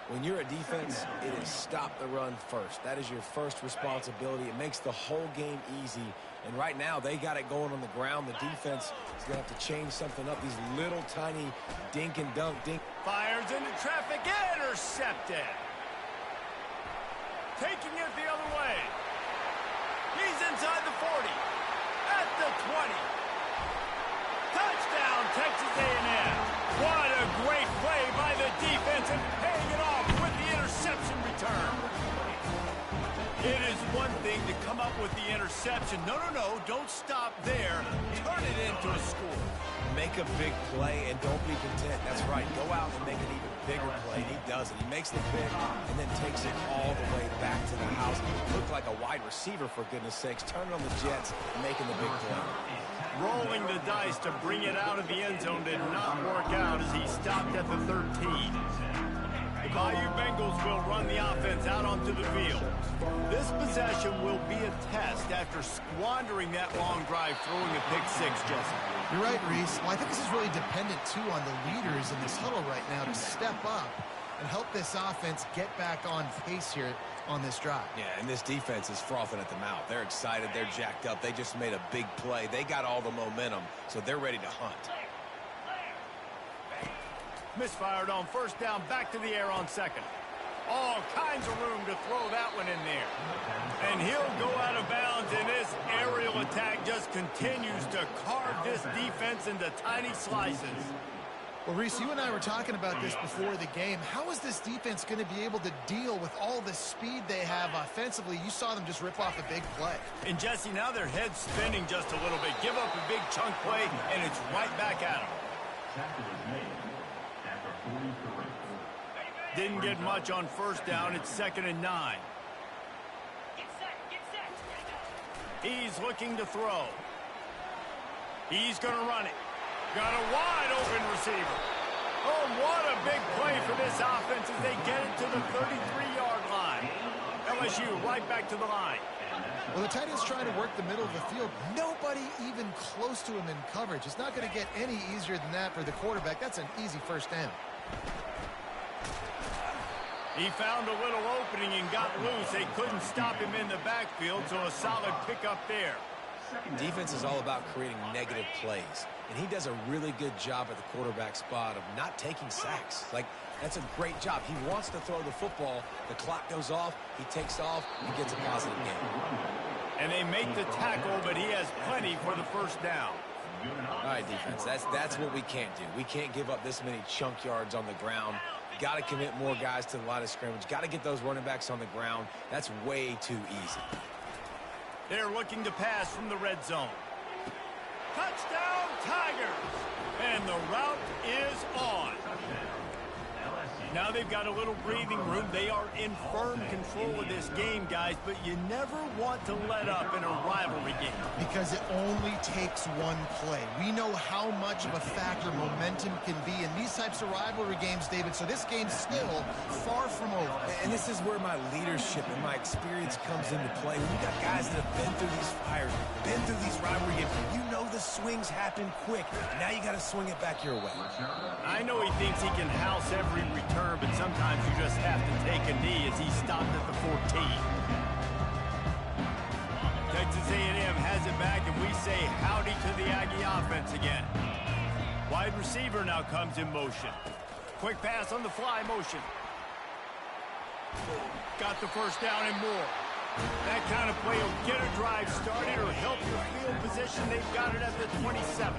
When you're a defense, it is stop the run first. That is your first responsibility. It makes the whole game easy. And right now, they got it going on the ground. The defense is going to have to change something up. These little tiny dink and dunk, dink. Fires into traffic, intercepted. Taking it the other way. He's inside the 40. At the 20. Touchdown, Texas A&M. What a great play by the defense, and paying it off with the interception return. It is one thing to come up with the interception. No, don't stop there. Turn it into a score. Make a big play and don't be content. That's right. Go out and make an even bigger play. He does it. He makes the pick and then takes it all the way back to the house. Looked like a wide receiver, for goodness sakes. Turning on the Jets and making the big play. Rolling the dice to bring it out of the end zone did not work out as he stopped at the 13. The Bayou Bengals will run the offense out onto the field. This possession will be a test after squandering that long drive, throwing a pick six, Jesse. You're right, Reese. Well, I think this is really dependent, too, on the leaders in this huddle right now to step up and help this offense get back on pace here on this drive. Yeah, and this defense is frothing at the mouth. They're excited. They're jacked up. They just made a big play. They got all the momentum, so they're ready to hunt. Misfired on first down, back to the air on second. All kinds of room to throw that one in there. And he'll go out of bounds, and this aerial attack just continues to carve this defense into tiny slices. Well, Reese, you and I were talking about this before the game. How is this defense going to be able to deal with all the speed they have offensively? You saw them just rip off a big play. And, Jesse, now their head's spinning just a little bit. Give up a big chunk play, and it's right back at them. Didn't get much on first down. It's 2nd and 9. He's looking to throw. He's going to run it. Got a wide open receiver. Oh, what a big play for this offense as they get it to the 33-yard line. LSU right back to the line. Well, the tight end's trying to work the middle of the field. Nobody even close to him in coverage. It's not going to get any easier than that for the quarterback. That's an easy first down. He found a little opening and got loose. They couldn't stop him in the backfield, so a solid pickup there. Defense is all about creating negative plays, and he does a really good job at the quarterback spot of not taking sacks. Like, that's a great job. He wants to throw the football. The clock goes off. He takes off. He gets a positive game. And they make the tackle, but he has plenty for the first down. All right, defense, that's what we can't do. We can't give up this many chunk yards on the ground. Got to commit more guys to the line of scrimmage. Got to get those running backs on the ground. That's way too easy. They're looking to pass from the red zone. Touchdown, Tigers! And the route is on. Now they've got a little breathing room. They are in firm control of this game, guys, but you never want to let up in a rivalry game. Because it only takes one play. We know how much of a factor momentum can be in these types of rivalry games, David, so this game's still far from over. And this is where my leadership and my experience comes into play. When you got guys that have been through these fires, been through these rivalry games, you know the swings happen quick. Now you got to swing it back your way. I know he thinks he can house every return, but sometimes you just have to take a knee as he stopped at the 14. Texas A&M has it back, and we say howdy to the Aggie offense again. Wide receiver now comes in motion. Quick pass on the fly motion. Got the first down and more. That kind of play will get a drive started or help your field position. They've got it at the 27.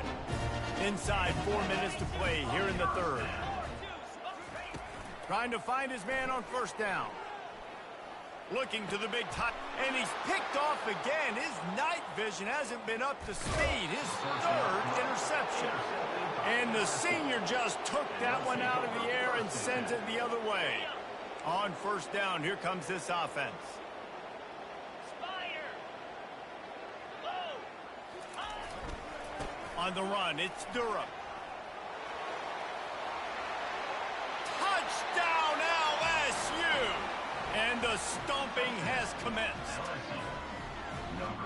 Inside 4 minutes to play here in the third. Trying to find his man on first down. Looking to the big top, and he's picked off again. His night vision hasn't been up to speed. His third interception. And the senior just took that one out of the air and sends it the other way. On first down, here comes this offense. On the run, it's Durham. Touchdown LSU! And the stomping has commenced.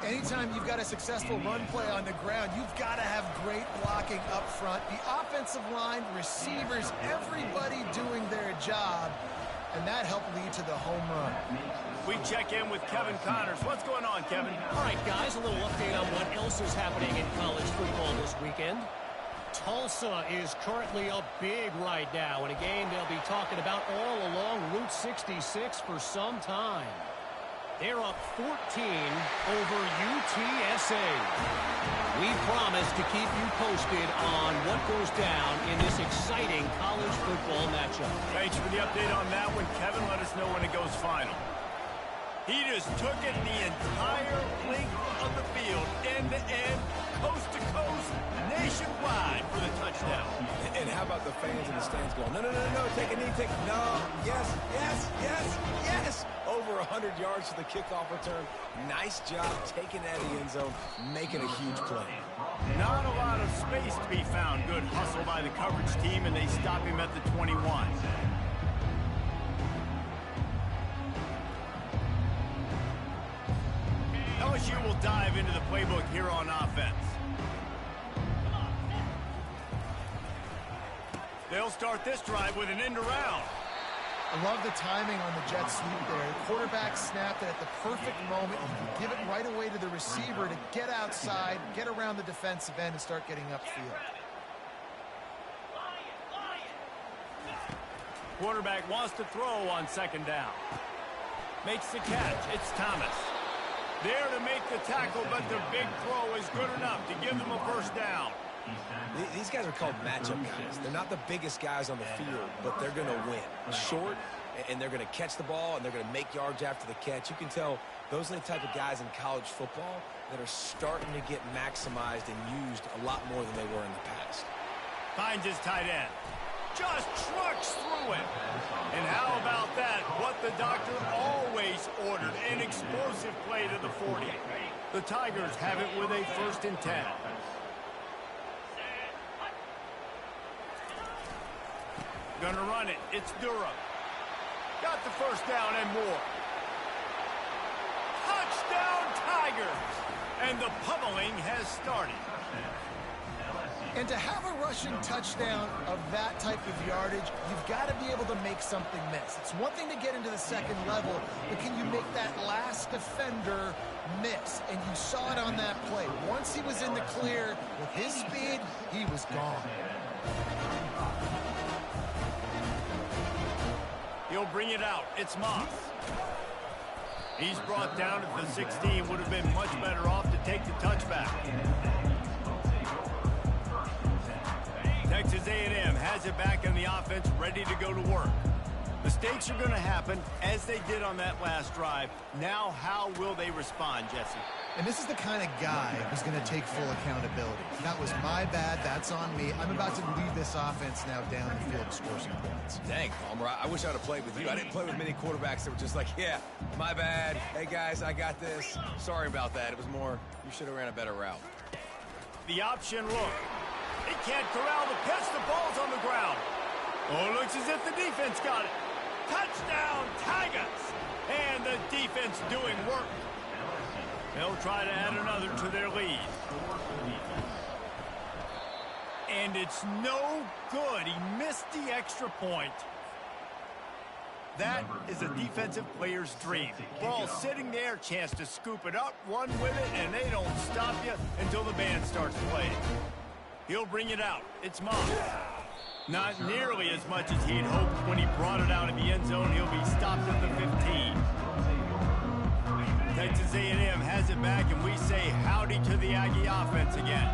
Anytime you've got a successful run play on the ground, you've got to have great blocking up front. The offensive line, receivers, everybody doing their job. And that helped lead to the home run. We check in with Kevin Connors. What's going on, Kevin? All right, guys, a little update on what else is happening in college football this weekend. Tulsa is currently up big right now in a game they'll be talking about all along Route 66 for some time. They're up 14 over UTSA. We promise to keep you posted on what goes down in this exciting college football matchup. Thanks for the update on that one, Kevin. Let us know when it goes final. He just took it the entire length of the field, end to end, coast to coast, nationwide for the touchdown. And how about the fans in the stands going, no, no, no, no, take a knee, take, no, yes, yes, yes, yes. Over 100 yards to the kickoff return. Nice job taking that in the end zone, making a huge play. Not a lot of space to be found. Good hustle by the coverage team, and they stop him at the 21. LSU will dive into the playbook here on offense. They'll start this drive with an end around. I love the timing on the jet sweep there. The quarterback snapped it at the perfect moment. You can give it right away to the receiver to get outside, get around the defensive end, and start getting upfield. Quarterback wants to throw on second down. Makes the catch. It's Thomas. There to make the tackle, but the big throw is good enough to give them a first down. These guys are called matchup guys. They're not the biggest guys on the field, but they're going to win. Short, and they're going to catch the ball, and they're going to make yards after the catch. You can tell those are the type of guys in college football that are starting to get maximized and used a lot more than they were in the past. Finds his tight end. Just trucks through it. And how about that? What the doctor always ordered, an explosive play to the 40. The Tigers have it with a 1st and 10. Gonna run it. It's Durham. Got the first down and more. Touchdown Tigers! And the pummeling has started. And to have a rushing touchdown of that type of yardage, you've got to be able to make something miss. It's one thing to get into the second level, but can you make that last defender miss? And you saw it on that play. Once he was in the clear with his speed, he was gone. He'll bring it out. It's Moss. He's brought down at the 16. Would have been much better off to take the touchback. Texas A&M has it back in the offense, ready to go to work. Mistakes are going to happen, as they did on that last drive. Now, how will they respond, Jesse? And this is the kind of guy who's going to take full accountability. That was my bad. That's on me. I'm about to lead this offense now down the field to score some points. Dang, Palmer, I wish I'd have played with you. I didn't play with many quarterbacks that were just like, yeah, my bad. Hey, guys, I got this. Sorry about that. It was more, you should have ran a better route. The option look. He can't corral the pitch. The ball's on the ground. Oh, it looks as if the defense got it. Touchdown, Tigers! And the defense doing work. They'll try to add another to their lead. And it's no good. He missed the extra point. That is a defensive player's dream. Ball sitting there, chance to scoop it up, run with it, and they don't stop you until the band starts playing. He'll bring it out. It's Maxx. Not nearly as much as he'd hoped when he brought it out in the end zone. He'll be stopped at the 15. Texas A&M has it back, and we say howdy to the Aggie offense again.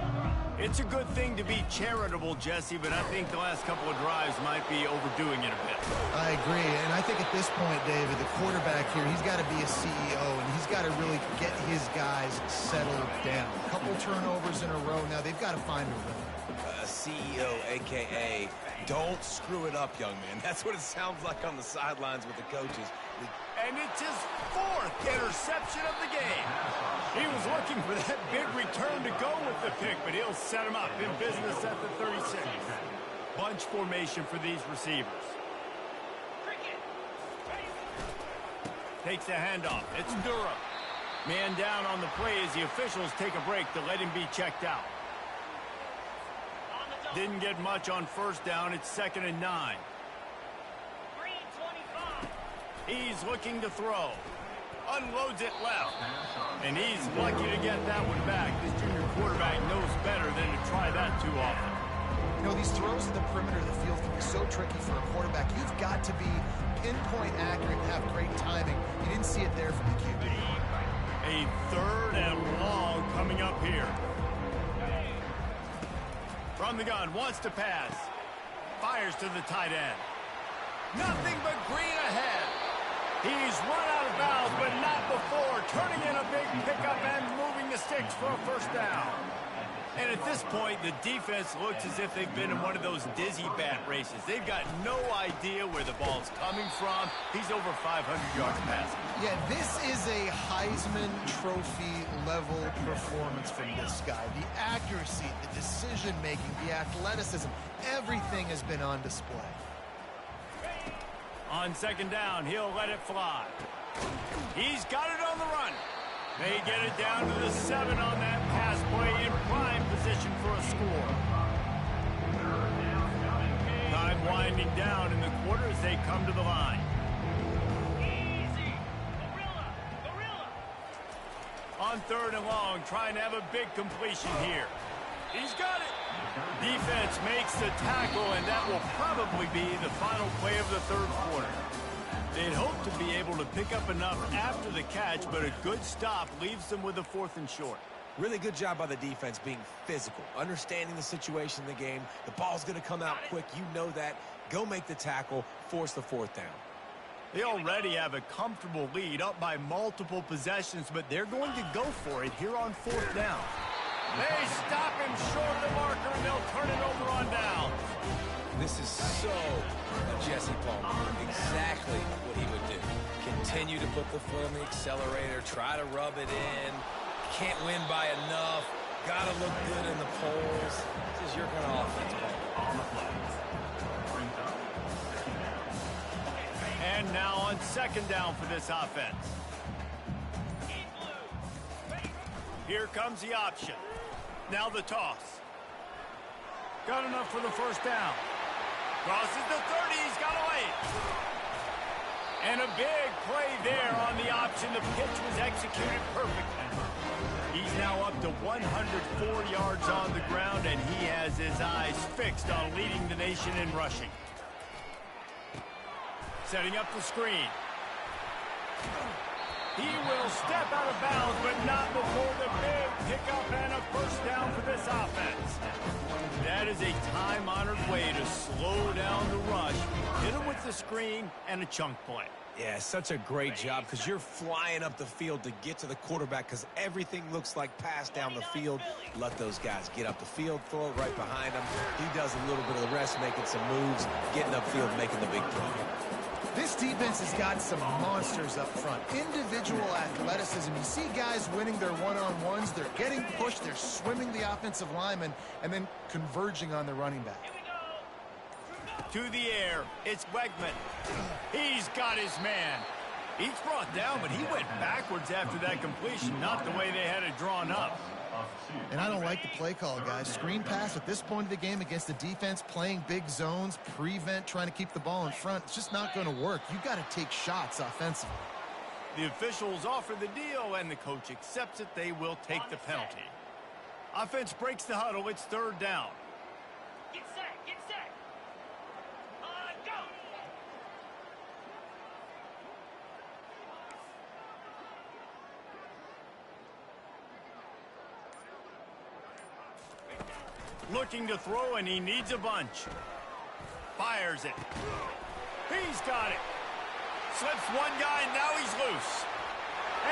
It's a good thing to be charitable, Jesse, but I think the last couple of drives might be overdoing it a bit. I agree, and I think at this point, David, the quarterback here, he's got to be a CEO, and he's got to really get his guys settled down. A couple turnovers in a row now. They've got to find a rhythm. CEO, a.k.a. don't screw it up, young man. That's what it sounds like on the sidelines with the coaches. And it's his fourth interception of the game. He was looking for that big return to go with the pick, but he'll set him up in business at the 36. Bunch formation for these receivers. Takes the handoff. It's Durham. Man down on the play as the officials take a break to let him be checked out. Didn't get much on first down. It's 2nd and 9. He's looking to throw. Unloads it left. And he's lucky to get that one back. This junior quarterback knows better than to try that too often. You know, these throws at the perimeter of the field can be so tricky for a quarterback. You've got to be pinpoint accurate and have great timing. You didn't see it there from the QB. A 3rd and long coming up here. From the gun, wants to pass. Fires to the tight end. Nothing but green ahead. He's run out of bounds, but not before. Turning in a big pickup and moving the sticks for a first down. And at this point, the defense looks as if they've been in one of those dizzy bat races. They've got no idea where the ball's coming from. He's over 500 yards passing. Yeah, this is a Heisman Trophy level performance from this guy. The accuracy, the decision-making, the athleticism, everything has been on display. On 2nd down, he'll let it fly. He's got it on the run. They get it down to the 7 on that pass play in prime position for a score. Time winding down in the quarter as they come to the line. On 3rd and long, trying to have a big completion here. He's got it. Defense makes the tackle, and that will probably be the final play of the 3rd quarter. They'd hope to be able to pick up enough after the catch, but a good stop leaves them with a 4th and short. Really good job by the defense being physical, understanding the situation in the game. The ball's going to come out quick. You know that. Go make the tackle, force the 4th down. They already have a comfortable lead up by multiple possessions, but they're going to go for it here on 4th down. They stop him short of the marker, and they'll turn it over on down. This is so Jesse Palmer. Exactly what he would do. Continue to put the foot on the accelerator, try to rub it in. Can't win by enough. Got to look good in the polls. This is your kind of offense, Palmer. On the flag. And now on 2nd down for this offense. Here comes the option. Now the toss. Got enough for the 1st down. Crosses the 30. He's got away. And a big play there on the option. The pitch was executed perfectly. He's now up to 104 yards on the ground, and he has his eyes fixed on leading the nation in rushing. Setting up the screen. He will step out of bounds, but not before the big pickup and a first down for this offense. That is a time-honored way to slow down the rush, hit him with the screen, and a chunk play. Yeah, such a great job because you're flying up the field to get to the quarterback because everything looks like pass down the field. Let those guys get up the field, throw it right behind him. He does a little bit of the rest, making some moves, getting upfield, making the big play. This defense has got some monsters up front. Individual athleticism. You see guys winning their one-on-ones. They're getting pushed. They're swimming the offensive lineman and then converging on the running back. To the air, it's Wegman. He's got his man. He's brought down, but he went backwards after that completion, not the way they had it drawn up. And I don't like the play call, guys. Screen pass at this point of the game against the defense, playing big zones, prevent, trying to keep the ball in front. It's just not going to work. You've got to take shots offensively. The officials offer the deal, and the coach accepts it. They will take the penalty. Offense breaks the huddle. It's third down. Get set, get set. Go. Looking to throw, and he needs a bunch. Fires it. He's got it. Slips one guy, and now he's loose.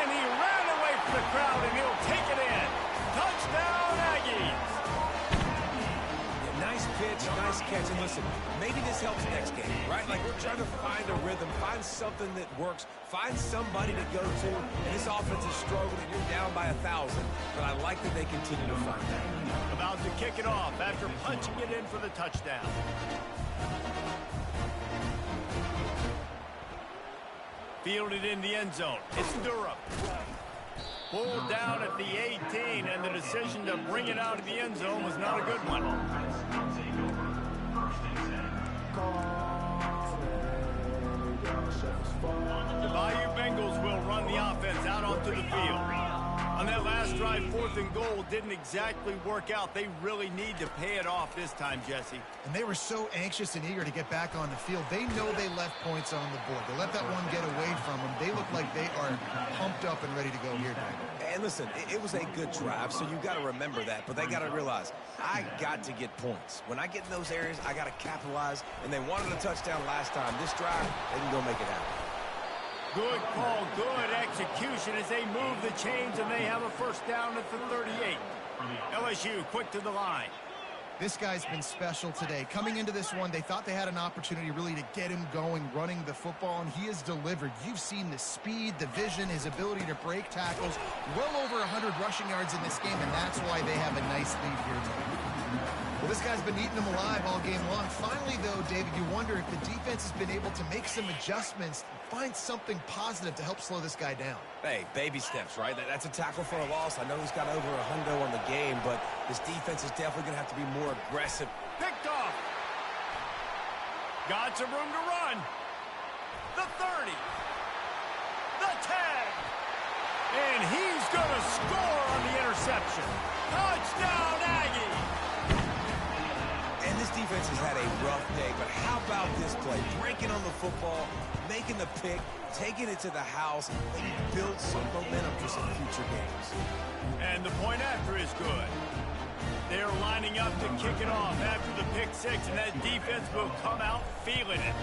And he ran away from the crowd, and he'll take it in. Touchdown, Aggies. Yeah, nice pitch, nice catch. And listen, maybe this helps next game, right? Like we're trying to find a rhythm, find something that works, find somebody to go to. And this offense is struggling, and you're down by 1,000. But I like that they continue to find that. About to kick it off after punching it in for the touchdown. Fielded in the end zone. It's Durham. Pulled down at the 18, and the decision to bring it out of the end zone was not a good one. The Bayou Bengals will run the offense out onto the field. On that last drive, 4th and goal didn't exactly work out. They really need to pay it off this time, Jesse. And they were so anxious and eager to get back on the field. They know they left points on the board. They let that one get away from them. They look like they are pumped up and ready to go here tonight. And listen, it was a good drive, so you got to remember that. But they got to realize, I got to get points. When I get in those areas, I got to capitalize. And they wanted a touchdown last time. This drive, they can go make it happen. Good call, good execution as they move the chains, and they have a first down at the 38. LSU quick to the line. This guy's been special today. Coming into this one, they thought they had an opportunity really to get him going, running the football, and he has delivered. You've seen the speed, the vision, his ability to break tackles. Well over 100 rushing yards in this game, and that's why they have a nice lead here tonight. Well, this guy's been eating them alive all game long. Finally, though, David, you wonder if the defense has been able to make some adjustments, find something positive to help slow this guy down. Hey, baby steps, right? That's a tackle for a loss. I know he's got over a hundo on the game, but this defense is definitely going to have to be more aggressive. Picked off. Got some room to run. The 30. The 10. And he's going to score on the interception. Touchdown, Aggie. And this defense has had a rough day, but how about this play? Breaking on the football, making the pick, taking it to the house, and build some momentum for some future games. And the point after is good. They're lining up to kick it off after the pick six, and that defense will come out feeling it.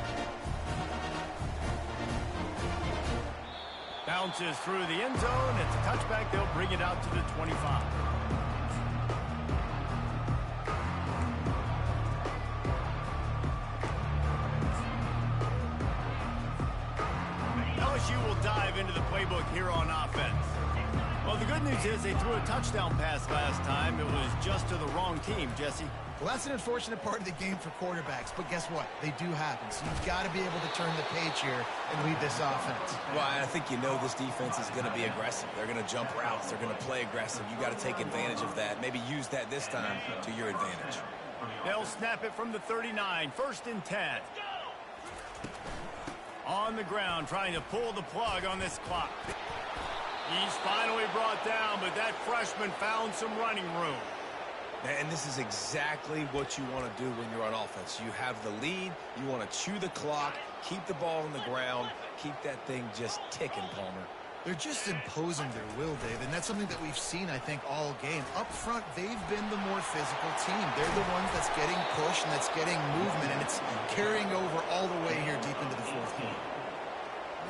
Bounces through the end zone. It's a touchback. They'll bring it out to the 25. LSU will dive into the playbook here on offense. Well, the good news is they threw a touchdown pass last time. It was just to the wrong team, Jesse. Well, that's an unfortunate part of the game for quarterbacks, but guess what? They do happen. So you've got to be able to turn the page here and lead this offense. Well, I think you know this defense is going to be aggressive. They're going to jump routes. They're going to play aggressive. You got to take advantage of that. Maybe use that this time to your advantage. They'll snap it from the 39. 1st and 10. On the ground, trying to pull the plug on this clock. He's finally brought down, but that freshman found some running room. And this is exactly what you want to do when you're on offense. You have the lead. You want to chew the clock, keep the ball on the ground, keep that thing just ticking, Palmer. They're just imposing their will, Dave, and that's something that we've seen, I think, all game. Up front, they've been the more physical team. They're the ones that's getting pushed and that's getting movement, and it's carrying over all the way here deep into the fourth quarter.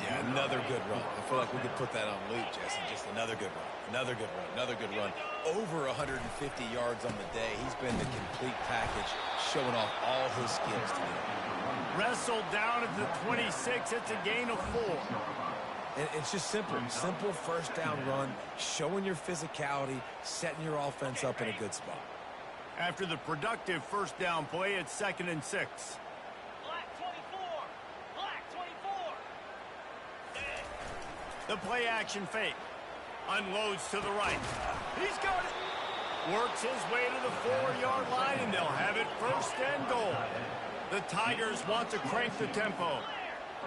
Yeah, another good run. I feel like we could put that on loop, Jesse. Just another good run. Another good run. Another good run. Over 150 yards on the day. He's been the complete package, showing off all his skills today. Wrestled down at the 26. It's a gain of 4. And it's just simple. Simple first down run, showing your physicality, setting your offense up in a good spot. After the productive first down play, it's 2nd and 6. Black 24. Black 24. The play action fake. Unloads to the right. He's got it. Works his way to the 4-yard line, and they'll have it 1st and goal. The Tigers want to crank the tempo.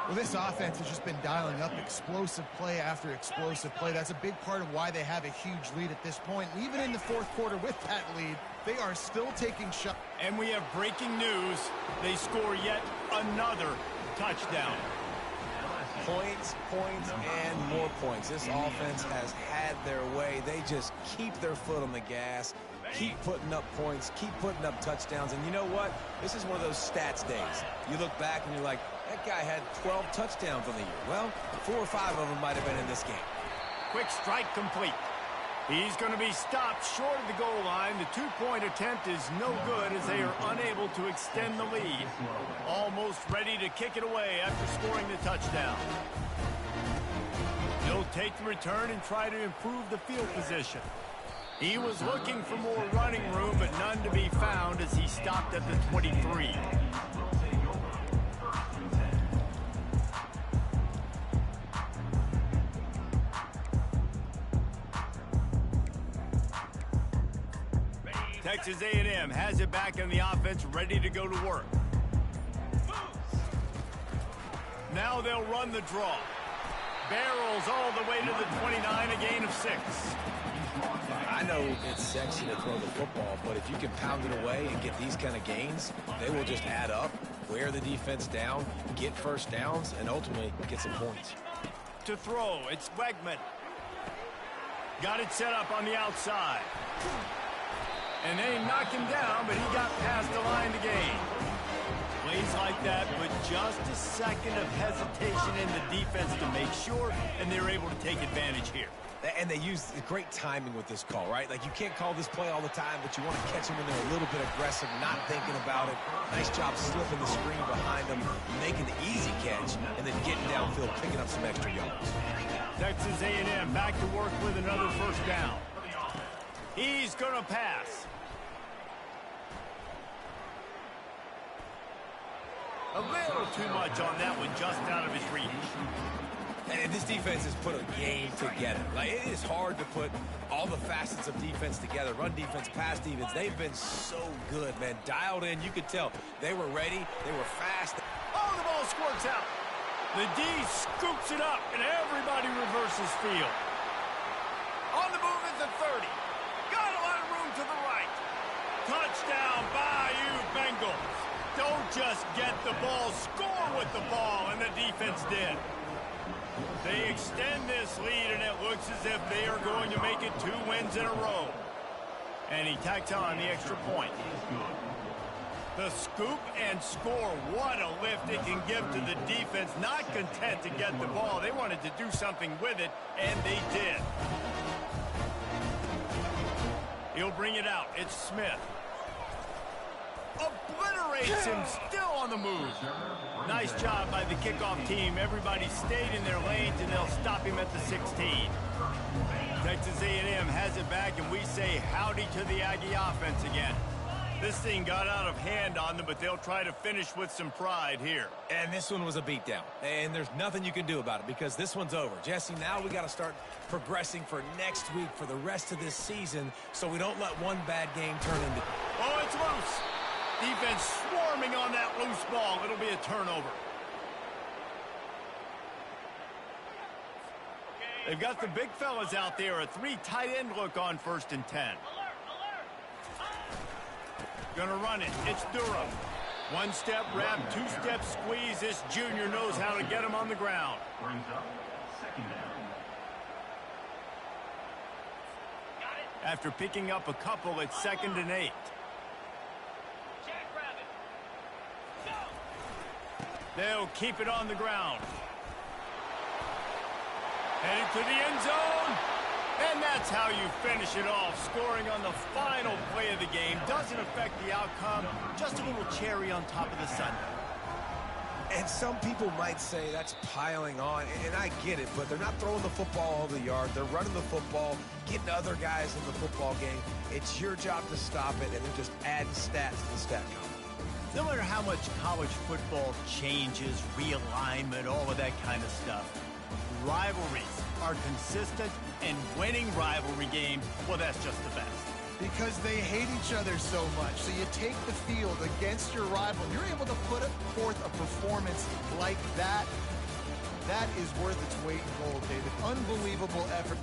Well, this offense has just been dialing up explosive play after explosive play. That's a big part of why they have a huge lead at this point. And even in the fourth quarter with that lead, they are still taking shots. And we have breaking news. They score yet another touchdown. Points, points, and more points. This offense has had their way. They just keep their foot on the gas, keep putting up points, keep putting up touchdowns. And you know what? This is one of those stats days. You look back and you're like, that guy had 12 touchdowns on the year. Well, 4 or 5 of them might have been in this game. Quick strike complete. He's going to be stopped short of the goal line. The 2-point attempt is no good as they are unable to extend the lead. Almost ready to kick it away after scoring the touchdown. He'll take the return and try to improve the field position. He was looking for more running room, but none to be found as he stopped at the 23. Texas A&M has it back in the offense, ready to go to work. Now they'll run the draw. Barrels all the way to the 29, a gain of 6. I know it's sexy to throw the football, but if you can pound it away and get these kind of gains, they will just add up, wear the defense down, get first downs, and ultimately get some points. To throw, it's Wegman. Got it set up on the outside. And they knock him down, but he got past the line to gain. Plays like that, but just a second of hesitation in the defense to make sure, and they're able to take advantage here. And they use great timing with this call, right? Like, you can't call this play all the time, but you want to catch them when they're a little bit aggressive, not thinking about it. Nice job slipping the screen behind them, making the easy catch, and then getting downfield, picking up some extra yards. Texas A&M back to work with another first down. He's going to pass. A little too much on that one, just out of his reach. And this defense has put a game together. Like, it is hard to put all the facets of defense together. Run defense, pass defense. They've been so good, man. Dialed in. You could tell they were ready. They were fast. Oh, the ball squirts out. The D scoops it up, and everybody reverses field. On the move at the 30. Got a lot of room to the right. Touchdown, Bayou Bengals. Don't just get the ball, score with the ball, and the defense did. They extend this lead, and it looks as if they are going to make it 2 wins in a row. And he tacks on the extra point. The scoop and score, what a lift it can give to the defense. Not content to get the ball. They wanted to do something with it, and they did. He'll bring it out. It's Smith. Obliterates him, still on the move. Nice job by the kickoff team. Everybody stayed in their lanes, and they'll stop him at the 16. Texas A&M has it back, and we say howdy to the Aggie offense again. This thing got out of hand on them, but they'll try to finish with some pride here. And this one was a beatdown. And there's nothing you can do about it because this one's over. Jesse, now we got to start progressing for next week, for the rest of this season, so we don't let one bad game turn into... Oh, it's loose. Defense swarming on that loose ball. It'll be a turnover. They've got the big fellas out there. A 3 tight end look on 1st and 10. Gonna run it. It's Durham. 1-step wrap, 2-step squeeze. This junior knows how to get him on the ground. after picking up a couple at 2nd and 8. Jackrabbit. Go. They'll keep it on the ground. Headed to the end zone. And that's how you finish it off. Scoring on the final play of the game doesn't affect the outcome. Just a little cherry on top of the sundae. And some people might say that's piling on, and I get it, but they're not throwing the football all over the yard. They're running the football, getting other guys in the football game. It's your job to stop it, and then just add stats to the stat column. No matter how much college football changes, realignment, all of that kind of stuff, rivalries are consistent, and winning rivalry games, well, that's just the best. Because they hate each other so much. So you take the field against your rival. You're able to put forth a performance like that. That is worth its weight in gold, David. Unbelievable effort.